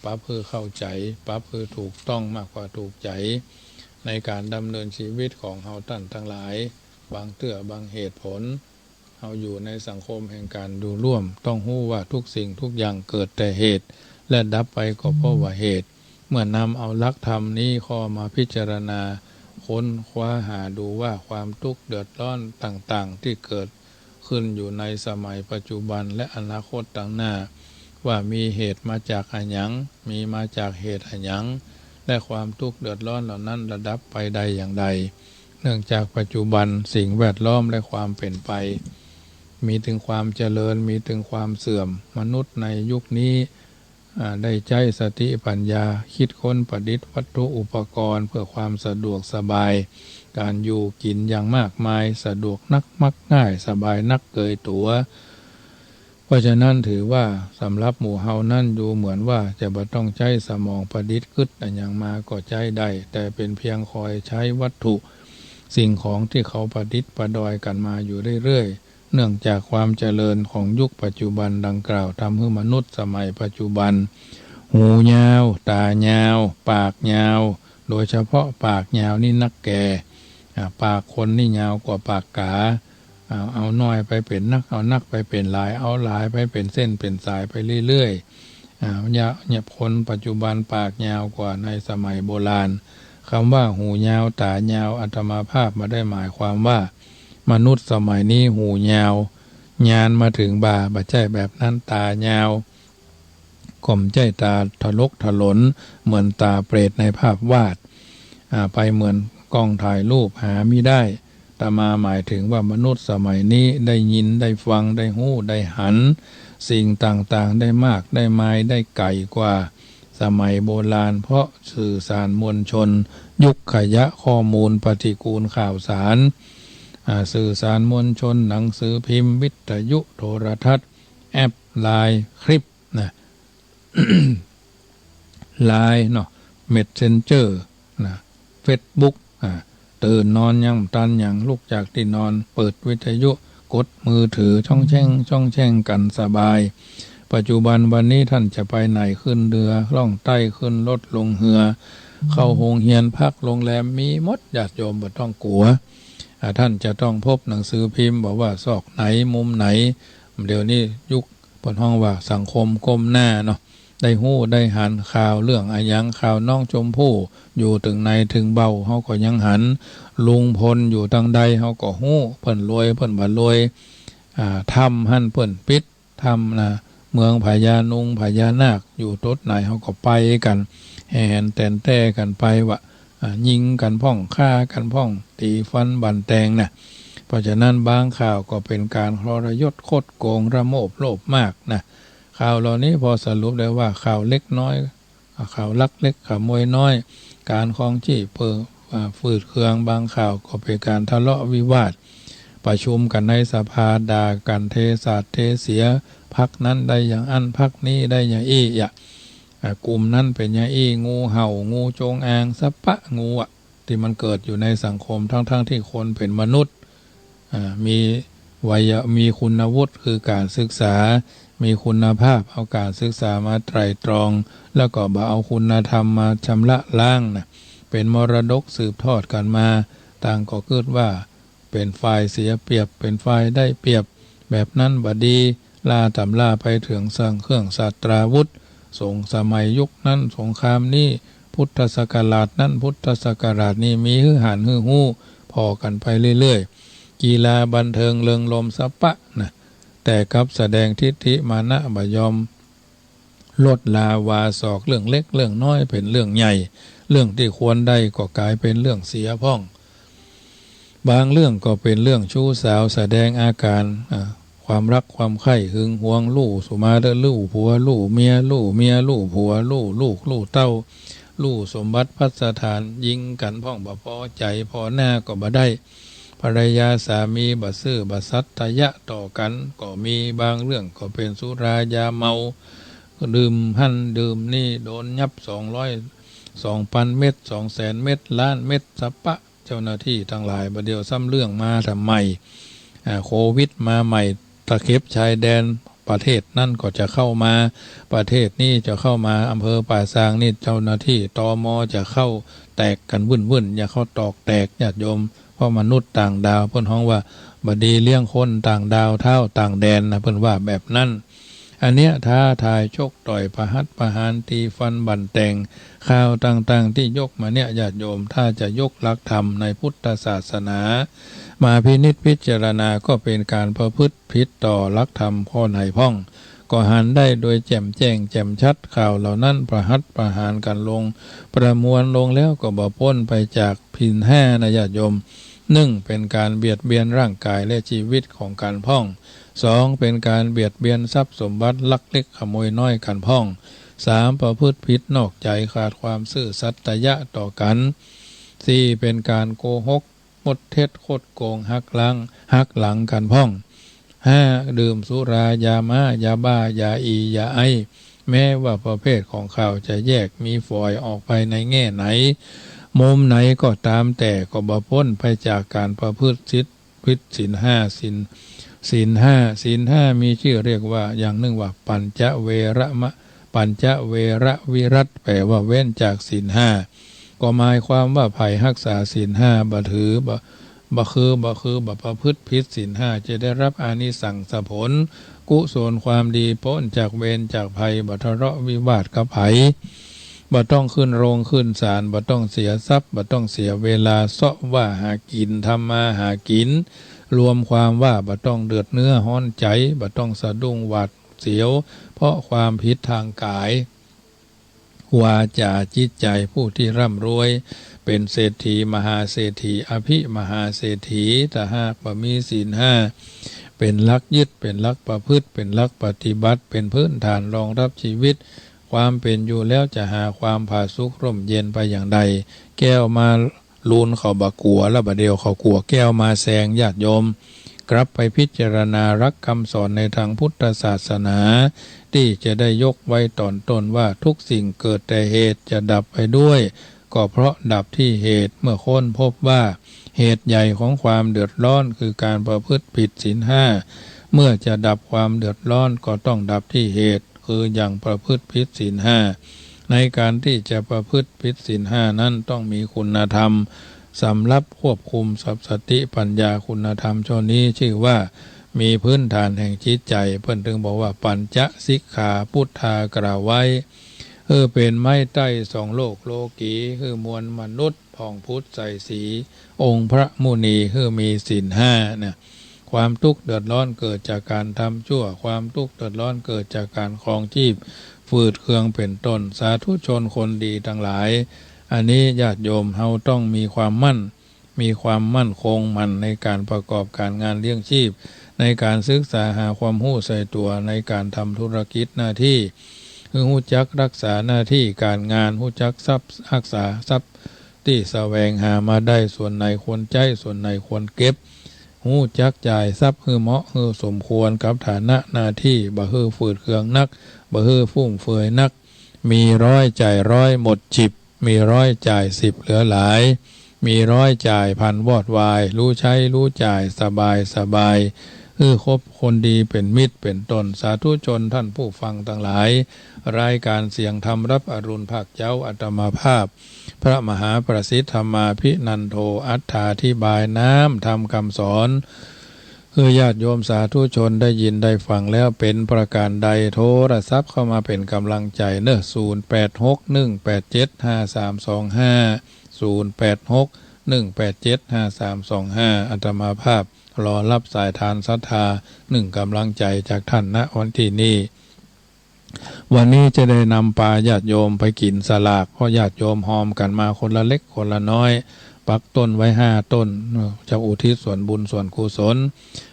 ปรับเพื่อเข้าใจปรับเพื่อถูกต้องมากกว่าถูกใจในการดำเนินชีวิตของเราท่านทั้งหลายบางเตื้อบางเหตุผลเราอยู่ในสังคมแห่งการดูร่วมต้องรู้ว่าทุกสิ่งทุกอย่างเกิดแต่เหตุและดับไปก็เพราะว่าเหตุเมื่อนำเอาหลักธรรมนี้ข้อมาพิจารณาค้นคว้าหาดูว่าความทุกข์เดือดร้อนต่างๆที่เกิดขึ้นอยู่ในสมัยปัจจุบันและอนาคตต่างหน้าว่ามีเหตุมาจากอะไรหยังมีมาจากเหตุอะไรหยังและความทุกข์เดือดร้อนเหล่านั้นระดับไปใดอย่างใดเนื่องจากปัจจุบันสิ่งแวดล้อมและความเป็นไปมีถึงความเจริญมีถึงความเสื่อมมนุษย์ในยุคนี้ได้ใช้สติปัญญาคิดค้นประดิษฐ์วัตถุอุปกรณ์เพื่อความสะดวกสบายการอยู่กินอย่างมากมายสะดวกนักมักง่ายสบายนักเกยตัวเพราะฉะนั้นถือว่าสำหรับหมู่เฮานั่นดูเหมือนว่าจะบ่ต้องใช้สมองประดิษฐ์ขึ้นอย่างมาก็ใช้ได้แต่เป็นเพียงคอยใช้วัตถุสิ่งของที่เขาประดิษฐ์ประดอยกันมาอยู่เรื่อยๆเนื่องจากความเจริญของยุคปัจจุบันดังกล่าวทำให้มนุษย์สมัยปัจจุบันหูยาวตายาวปากยาวโดยเฉพาะปากยาวนี่นักแก่ปากคนนี่ยาวกว่าปากกาเอาน้อยไปเป็นนักเอานักไปเป็นหลายเอาหลายไปเป็นเส้นเป็นสายไปเรื่อยๆเนี่ยคนปัจจุบันปากยาวกว่าในสมัยโบราณคำว่าหูยาวตายาวอาตมาภาพมาได้หมายความว่ามนุษย์สมัยนี้หูยาวญาณมาถึงบ่าบ่ใช่แบบนั้นตายาวข่มใจตาทะลกถลนเหมือนตาเปรตในภาพวาดไปเหมือนกล้องถ่ายรูปหาไม่ได้ตมาหมายถึงว่ามนุษย์สมัยนี้ได้ยินได้ฟังได้หู้ได้หันสิ่งต่างๆได้มากได้ไม้ได้ไกลกว่าสมัยโบราณเพราะสื่อสารมวลชนยุคขยะข้อมูลปฏิกูลข่าวสารสื่อสารมวลชนหนังสือพิมพ์วิทยุโทรทัศน์แอปไลน์คลิปนะ ไลน์เนาะเมสเซนเจอร์นะเฟซบุ๊กตื่นนอนยังตันอย่างลุกจากที่นอนเปิดวิทยุกดมือถือช่องแช่งกันสบายปัจจุบันวันนี้ท่านจะไปไหนขึ้นเรือล่องใต้ขึ้นรถลงเรือเข้าโรงเรียนพักโรงแรมมีหมดญาติโยมบ่ต้องกลัวท่านจะต้องพบหนังสือพิมพ์บอกว่าซอกไหนมุมไหนเดี๋ยวนี้ยุคบนห้องว่าสังคมก้มหน้าเนาะได้หู้ได้หันข่าวเรื่องอายังข่าวน้องชมพู่อยู่ถึงในถึงเบาเฮาก็ยังหันลุงพลอยู่ทางใดเฮาก็หู้เพิ่นรวยเพิ่นบ่รวย ถ้ำหั่นเปิ้นปิดถ้ำนะเมืองพญานุงพญานาคอยู่ตดไหนเขาก็ไปกันแห่นแตนแต้กันไปว่ายิงกันพ่องฆ่ากันพ่องตีฟันบันแตงนะเพราะฉะนั้นบางข่าวก็เป็นการทรยศคดโกงระโมบโลภมากนะข่าวเหล่านี้พอสรุปได้ว่าข่าวเล็กน้อยข่าวลักเล็กขโมยน้อยการคล้องจี้เปิดฝืดเคืองบางข่าวก็เป็นการทะเลาะวิวาทประชุมกันในสภาด่ากันเทศาสตร์เทเสียพักนั้นได้อย่างอันพักนี้ได้อย่างอี้กลุ่มนั้นเป็นอย่างอี้งูเห่างูจงอางสัปปะงูที่มันเกิดอยู่ในสังคมทั้งที่คนเป็นมนุษย์มีมีคุณวุฒิคือการศึกษามีคุณภาพเอาการศึกษามาไตร่ตรองแล้วก็บ่เอาคุณธรรมมาชำระล้างนะเป็นมรดกสืบทอดกันมาต่างก็เกิดว่าเป็นฝ่ายเสียเปรียบเป็นฝ่ายได้เปรียบแบบนั้นบดีลาตำลาไปถึงสั่งเครื่องศาสตราวุธส่งสมัยยุคนั้นสงครามนี้พุทธศักราชนั้นพุทธศักราชนี้มีฮือหันฮือฮู้พอกันไปเรื่อยๆกีฬาบันเทิงเริงลมสัปปะนะแต่กับแสดงทิฏฐิมานะบยอมลดลาวาศอกเรื่องเล็กเรื่องน้อยเป็นเรื่องใหญ่เรื่องที่ควรได้ก็กลายเป็นเรื่องเสียพ่องบางเรื่องก็เป็นเรื่องชู้สาวแสดงอาการความรักความใคร่หึงหวงลู่สุมาเดลู่ผัวลู่เมียลู่เมียลู่ผัวลู่ลูกลู่เต้าลู่สมบัติพัสถานยิงกันพ่องบ่พอใจพอหน้าก็บ่ได้ภรรยาสามีบ่ซื่อบ่สัตตยะต่อกันก็มีบางเรื่องก็เป็นสุรายาเมาดื่มหั่นดื่มนี่โดนยับ200-2,000 เม็ด200,000 เม็ดล้านเม็ดสัปปะเจ้าหน้าที่ทั้งหลายประเดี๋ยวซ้ำเรื่องมาทำไมโควิดมาใหม่ตะเข็บชายแดนประเทศนั่นก็จะเข้ามาประเทศนี้จะเข้ามาอำเภอป่าซางนี่เจ้าหน้าที่ตม.จะเข้าแตกกันวุ่นอย่าเข้าตอกแตกญาติโยมเพราะมนุษย์ต่างดาวเพิ่นฮ้องว่าบดีเลี้ยงคนต่างดาวเท่าต่างแดนนะเพิ่นว่าแบบนั้นอันเนี้ยท้าทายชกต่อยประหัตประหารตีฟันบั่นแต่งข่าวต่างๆที่ยกมาเนี่ยญาติโยมถ้าจะยกหลักธรรมในพุทธศาสนามาพินิจพิจารณาก็เป็นการประพฤติผิดต่อหลักธรรมข้อไหนพ้องก็หันได้โดยแจ่มแจ้งแจ่มชัดข่าวเหล่านั้นประหัตประหารกันลงประมวลลงแล้วก็บ่พ้นไปจากพินห้านะญาติโยม1เป็นการเบียดเบียนร่างกายและชีวิตของการพ้อง2เป็นการเบียดเบียนทรัพย์สมบัติลักเล็กขโมยน้อยกันพ้อง3ประพฤติผิดนอกใจขาดความซื่อสัตยะต่อกัน4เป็นการโกหกมดเท็จคดโกงหักหลังกันพ้อง5ดื่มสุรายามายาบ้ายาอียาไอแม้ว่าประเภทของข่าวจะแยกมีฝอยออกไปในแง่ไหนมุมไหนก็ตามแต่ก็บ่พ้นไปจากการประพฤติศีลห้าศีลห้ามีชื่อเรียกว่าอย่างหนึ่งว่าปัญจเวรวิรัตแปลว่าเว้นจากศีลห้าก็หมายความว่าไผ่รักษาศีลห้าบ่ถือบ่ประพฤติผิดศีลห้าจะได้รับอานิสงส์ผลกุศลความดีพ้นจากเวรจากภัยบ่ทะเลาะวิวาทกับไผบ่ต้องขึ้นโรงขึ้นศาลบ่ต้องเสียทรัพย์บ่ต้องเสียเวลาเสาะว่าหากินทำมาหากินรวมความว่าบ่ต้องเดือดเนื้อห้อนใจบ่ต้องสะดุ้งหวาดเสียวเพราะความผิดทางกายวาจาจิตใจผู้ที่ร่ำรวยเป็นเศรษฐีมหาเศรษฐีอภิมหาเศรษฐีถ้าหากบ่มีศีลห้าเป็นหลักยึดเป็นหลักประพฤติเป็นหลักปฏิบัติเป็นพื้นฐานรองรับชีวิตความเป็นอยู่แล้วจะหาความผาสุกร่มเย็นไปอย่างใดแก้วมาลูนเขาบะกัวแล้วบะเดียวเขากัวแก้วมาแซงญาติโยมกลับไปพิจารณารักคำสอนในทางพุทธศาสนาที่จะได้ยกไว้ตอนต้นว่าทุกสิ่งเกิดแต่เหตุจะดับไปด้วยก็เพราะดับที่เหตุเมื่อค้นพบว่าเหตุใหญ่ของความเดือดร้อนคือการประพฤติผิดศีลห้าเมื่อจะดับความเดือดร้อนก็ต้องดับที่เหตุคืออย่างประพฤติผิดศีลห้าในการที่จะประพฤติผิดศีลห้านั้นต้องมีคุณธรรมสำรับควบคุมสติปัญญาคุณธรรมช่อนี้ชื่อว่ามีพื้นฐานแห่งจิตใจเพิ่นถึงบอกว่าปัญจสิกขาพุทธากล่าวไว้เป็นไม้ใต้สองโลกโลกีมวลมนุษย์ผ่องพุทธใส่สีองค์พระมุนีมีศีลห้าเนี่ยค ความทุกข์เดือดร้อนเกิดจากการทำชั่วความทุกข์เดือดร้อนเกิดจากการครองชีพฝืดเคืองเป็นต้นสาธุชนคนดีทั้งหลายอันนี้ญาติโยมเฮาต้องมีความมั่นคงมั่นในการประกอบการงานเลี้ยงชีพในการศึกษาหาความรู้ใส่ตัวในการทำธุรกิจหน้าที่คือรู้จักรักษาหน้าที่การงานรู้จักทรัพย์รักษาทรัพย์ที่แสวงหามาได้ส่วนไหนควรใจส่วนไหนควรเก็บรู้จักจ่ายทรัพย์คือเหมาะคือสมควรกับฐานะหน้าที่บ่ฮือฝืดเคืองนักบ่ฮือฟุ่มเฟือยนักมีร้อยจ่ายร้อยหมดฉิบมีร้อยจ่ายสิบเหลือหลายมีร้อยจ่ายพันวอดวายรู้ใช้รู้จ่ายสบายคบคนดีเป็นมิตรเป็นต้นสาธุชนท่านผู้ฟังทั้งหลายรายการเสียงธรรมรับอรุณภาคเจ้าอาตมาภาพพระมหาประสิทธธรรมาภินันโทอัฏฐาธิบายน้ำธรรมคำสอนญาติโยมสาธุชนได้ยินได้ฟังแล้วเป็นประการใดโทรศัพท์เข้ามาเป็นกำลังใจเนอะ0861875325 อาตมาภาพรอรับสายทานศรัทธา1กำลังใจจากท่านณวันที่นี้วันนี้จะได้นำปลาญาติโยมไปกินสลากเพราะญาติโยมหอมกันมาคนละเล็กคนละน้อยปักต้นไว้5ต้นจะอุทิศส่วนบุญส่วนกุศล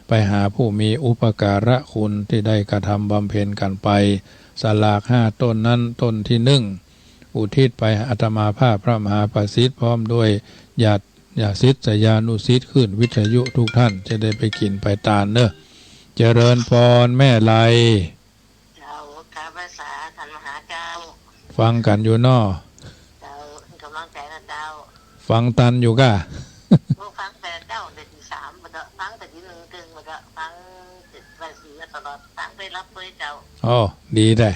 ไปหาผู้มีอุปการะคุณที่ได้กระทำบำเพ็ญกันไปสลาก5ต้นนั้นต้นที่1อุทิศไปอาตมาภาพพระมหาประสิทธิ์พร้อมด้วยญาติศิษยานุศิษย์ขึ้นวิทยุทุกท่านจะได้ไปกินไปตานเนอะเจริญพรแม่ไลเจ้าข้าพเจ้าท่านมหาเจ้าฟังกันอยู่นอเจ้ากำลังใจนะเจ้าฟังตันอยู่ก่ะฟังแต่เจ้าแต่ที่3มันก็ฟังแต่ที่1กึ่งมันก็ฟัง7-4ตลอดฟังไปรับไปเจ้าอ๋อดีได้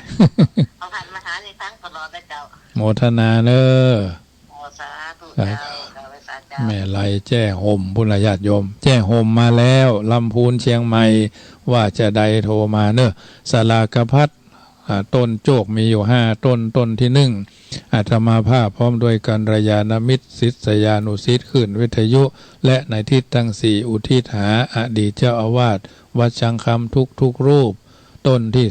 เอาท่านมหานี่ฟังตลอดได้เจ้าโมทนาเนอโมสาธุเจ้าข้าพเจ้าแม่ไลแจ้ห่มพุทธญาติโยมแจ้ห่มมาแล้วลำพูนเชียงใหม่ว่าจะใดโทรมาเนอะสลากพัดต้นโจกมีอยู่5ต้นที่1อาตมาภาพพร้อมด้วยกัลยาณมิตรศิษยานุศิษย์ขึ้นวิทยุและในทิศทั้ง4อุทิศหาอดีตเจ้าอาวาสวัดชังคำทุกรูปต้นที่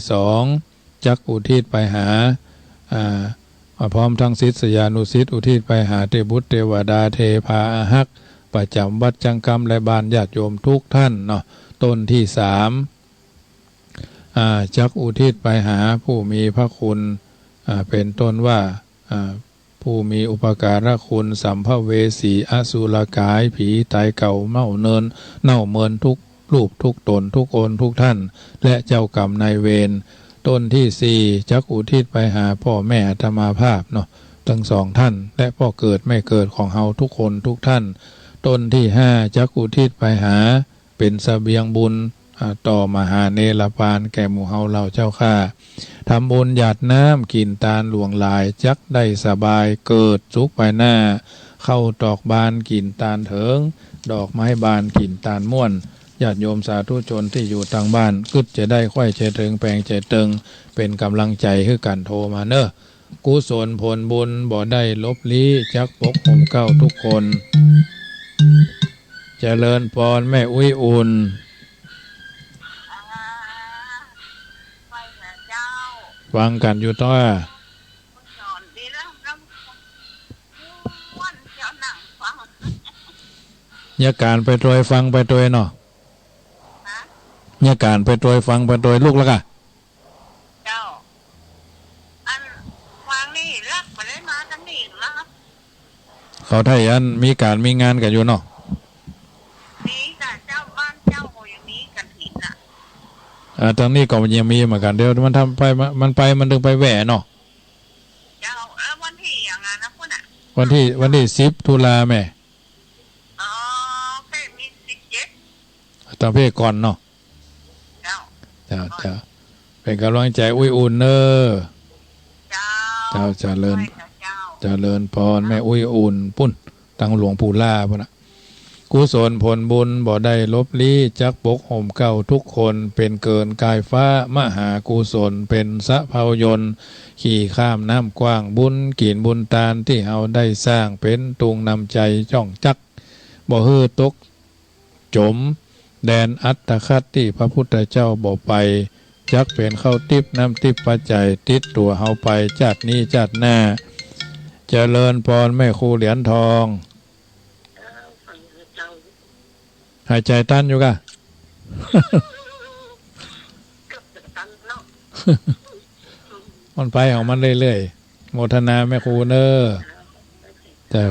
2จักอุทิศไปหาพร้อมทั้งศิษยานุศิษย์อุทิศไปหาเทบุตรเทวดาเทพาอาหักประจำวัดจังกรรมและบ้านญาติโยมทุกท่านเนาะต้นที่3จักอุทิศไปหาผู้มีพระคุณเป็นต้นว่าผู้มีอุปการะคุณสัมภเวสีอสุรกายผีตายเก่าเน่าเมินทุกรูปทุกตนทุกอนทุกท่านและเจ้ากรรมนายเวรต้นที่4จักอุทิศไปหาพ่อแม่อาตมาภาพเนาะทั้ง2ท่านและพ่อเกิดแม่เกิดของเฮาทุกคนทุกท่านต้นที่5จักอุทิศไปหาเป็นเสบียงบุญต่อมหาเนรปานแก่หมู่เฮาเราเจ้าข้าทำบุญหยาดน้ำกินตาลหลวงหลายจักได้สบายเกิดสุขไปหน้าเข้าดอกบานกินตาลเถิงดอกไม้บานกินตาลม่วนญาติโยมสาธุชนที่อยู่ทางบ้านกึดจะได้ค่อยใจถึงแปลงใจตึงเป็นกำลังใจให้กันโทรมาเนอะกุศลผลบุญบ่ได้ลบลี้จักปกห่มเก้าทุกคนเจริญพรแม่อุ้ยอุ่นฟังกันอยู่ต้อยาการไปโดยฟังไปโดยเนาะยาการไปโดยฟังไปโดยลูกแล้วกะเจ้าอันฟังนี่รักไปเลยมาตั้งนี่แล้วเขาไทยอันมีการมีงานกันอยู่เนาะมีแต่เจ้าบ้านเจ้าอย่างนี้กันถินทางนี้ก็ยังมีเหมือนกันเดี๋ยวมันทำไปมันดึงไปแหวนเนาะเจ้าแล้ววันที่อย่างนั้นนะคุณวันที่10 ตุลาแม่เพศมี17ตอนเพศก่อนเนาะจ้าเป็นกำลังใจอุ้ยอุ่นเนอเจ้าเจริญพรแม่อุ้ยอุ่นปุ้นตั้งหลวงปู่ล่าพุ่นน่ะกุศลผลบุญบ่ได้ลบลี้จักปกห่มเก่าทุกคนเป็นเกินกายฟ้ามหากุศลเป็นสะเภายนต์ขี่ข้ามน้ำกว้างบุญกินบุญตาลที่เฮาได้สร้างเป็นตุงนำใจจ้องจักบ่ฮื้อตกจม แดนอัตตคัดที่พระพุทธเจ้าบอกไปจักเป็นเข้าติบน้ำติบปัจจัยติดตัวเฮาไปจัดนี้จัดหน้าเจริญพรแม่ครูเหรียญทองฟังเจ้าหายใจตั้นอยู่กะ ก็ตันเนาะ มันไปของมันเรื่อยๆโมทนาแม่ครูเนอเจ้า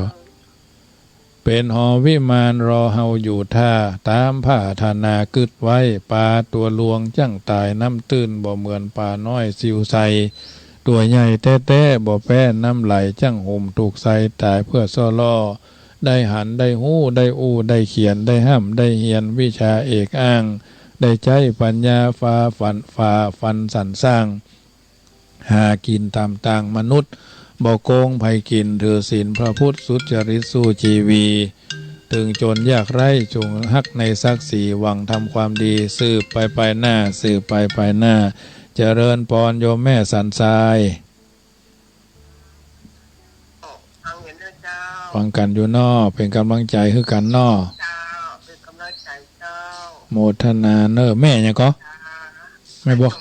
เป็นหอวิมานรอเฮาอยู่ท่าตามผ้าธนากึดไว้ปลาตัวลวงจั่งตายน้ำตื้นบ่เหมือนปลาน้อยซิวใสตัวใหญ่แต้ๆบ่แป้น้ำไหลจั่งห่มถูกใส่ตายเพื่อซ่อล่อได้หันได้หู้ได้อู้ได้เขียนได้ห้ำได้เฮียนวิชาเอกอ้างได้ใจปัญญาฟ้าฟันสรรสร้างหากินตามต่างมนุษย์บ่โกงไผกินถือศีลพระพุทธสุจริตสู้ชีวีถึงจนยากไร้จงฮักในศักดิ์ศรีหวังทำความดีสืบไปหน้าสืบไปหน้าเจริญพรโยมแม่สันทรายฟังเห็นเจ้าฟังกันอยู่นอเป็นกำลังใจคือกันนอเจ้าเป็นกำลังใจเจ้าโมทนาเนอแม่ยังก็ไม่บอก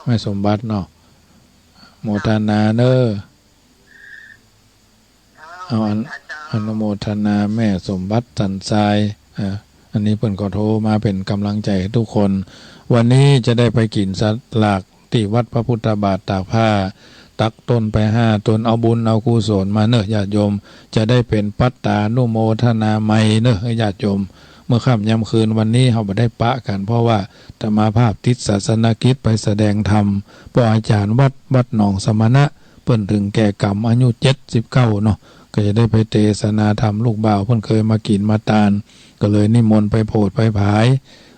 แม่สมบัติเนาะโมทนาเนอเอาอนุโมทนาแม่สมบัติสันทรายอันนี้เพิ่นก็โทรมาเป็นกำลังใจให้ทุกคนวันนี้จะได้ไปกินสลากที่วัดพระพุทธบาทตากผ้าตักต้นไป5ต้นเอาบุญเอากุศลมาเนอะญาติโยมจะได้เป็นปัตตานุโมทนาไมเนอะญาติโยมเมื่อค่ำยามคืนวันนี้เราบ่ได้ปะกันเพราะว่าธรรมาภาพติดศาสนกิจไปแสดงธรรมเพราะอาจารย์วัดหนองสมณะเพิ่นถึงแก่กรรมอายุ79เนาะก็จะได้ไปเทศนาธรรมลูกบ่าวเพิ่นเคยมากินมาตาลก็เลยนิมนต์ไปโพดไปผาย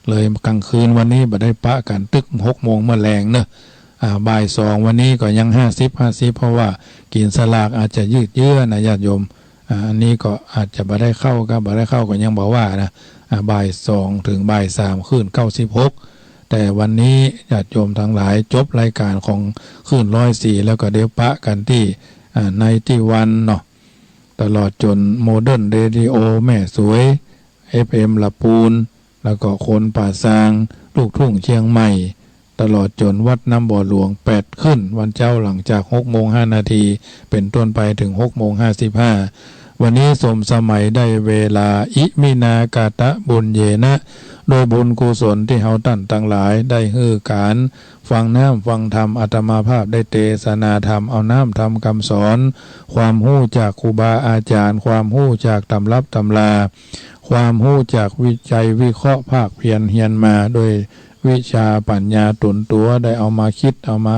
เลยกลางคืนวันนี้บ่ได้ปะกันตึก6 โมงเมื่อแรงเนอะบ่าย2วันนี้ก็ยัง50เพราะว่ากินสลากอาจจะยืดเยื้อนะญาติโยมอันนี้ก็อาจจะบ่ได้เข้าก็บ่ได้เข้าก็ยังบอกว่านะบ่าย2ถึงบ่าย3คืน96แต่วันนี้ญาติโยมทั้งหลายจบรายการของคืน104แล้วก็เดี๋ยวปะกันที่ในที่วันเนาะตลอดจนโมเดิร์นเรดิโอแม่สวย FM ละปูนแล้วก็คนป่าซางลูกทุ่งเชียงใหม่ตลอดจนวัดน้ำบ่อหลวง8ขึ้นวันเจ้าหลังจาก6:05เป็นต้นไปถึง6:55วันนี้สมสมัยได้เวลาอิมินากาตะบุญเยนะโดยบุญกุศลที่เฮาตั้นทั้งหลายได้ฮือการฟังน้ำฟังธรรมอาตมาภาพได้เทศนาธรรมเอาน้ำทำคำสอนความหู้จากครูบาอาจารย์ความหู้จากตำรับตำราความหู้จากวิจัยวิเคราะห์ภาคเพียรเฮียนมาโดยวิชาปัญญาตนตัวได้เอามาคิดเอามา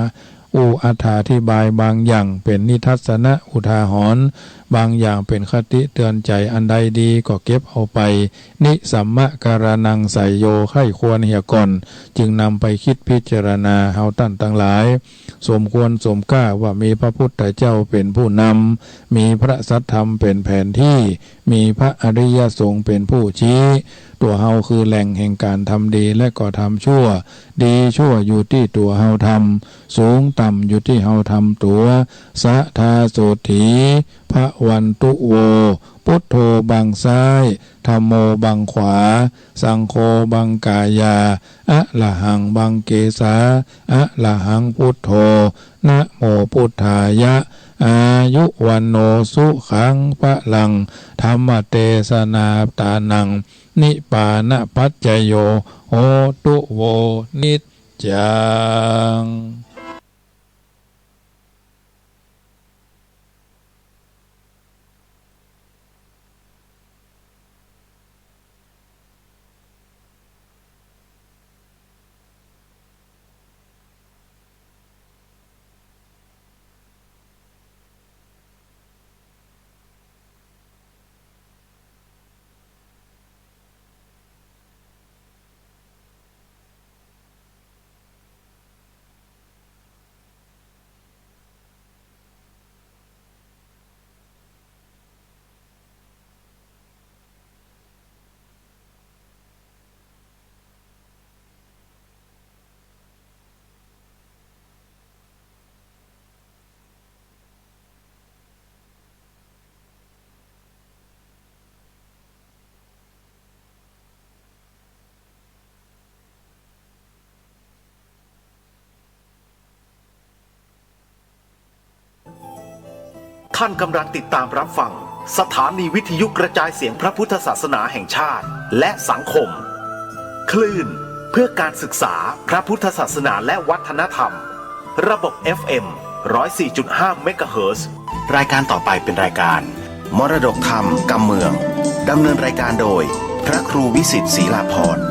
อธิบายบางอย่างเป็นนิทัศนะอุทาหรณ์บางอย่างเป็นคติเตือนใจอันใดดีก็เก็บเอาไปนิสัมมะการนังใส่โยไข้ควรเหี่ยก่อนจึงนำไปคิดพิจารณาเฮาตั้นทั้งหลายสมควรสมกล้าว่ามีพระพุทธเจ้าเป็นผู้นำมีพระสัทธรรมเป็นแผนที่มีพระอริยสงฆ์เป็นผู้ชี้ตัวเฮาคือแหล่งแห่งการทำดีและก็ทำชั่วดีชั่วอยู่ที่ตัวเฮาทำสูงต่ำอยู่ที่เฮาทำตัวสะทาโสถีพระวันตุโวพุทโธบังซ้ายธัมโมบังขวาสังโฆบังกายาอะละหังบังเกสาอะละหังพุทโธนะโมพุทธายะอายุวันโนสุขังพะลังธรรมเทศนาตานังนิปานะปัจจโยโหตุโวนิจจัง ท่านกำลังติดตามรับฟังสถานีวิทยุกระจายเสียงพระพุทธศาสนาแห่งชาติและสังคมคลื่นเพื่อการศึกษาพระพุทธศาสนาและวัฒนธรรมระบบ FM 104.5 เมกะเฮิรตซ์รายการต่อไปเป็นรายการมรดกธรรมกำเมืองดำเนินรายการโดยพระครูวิสิทธิ์ศรีลาภรณ์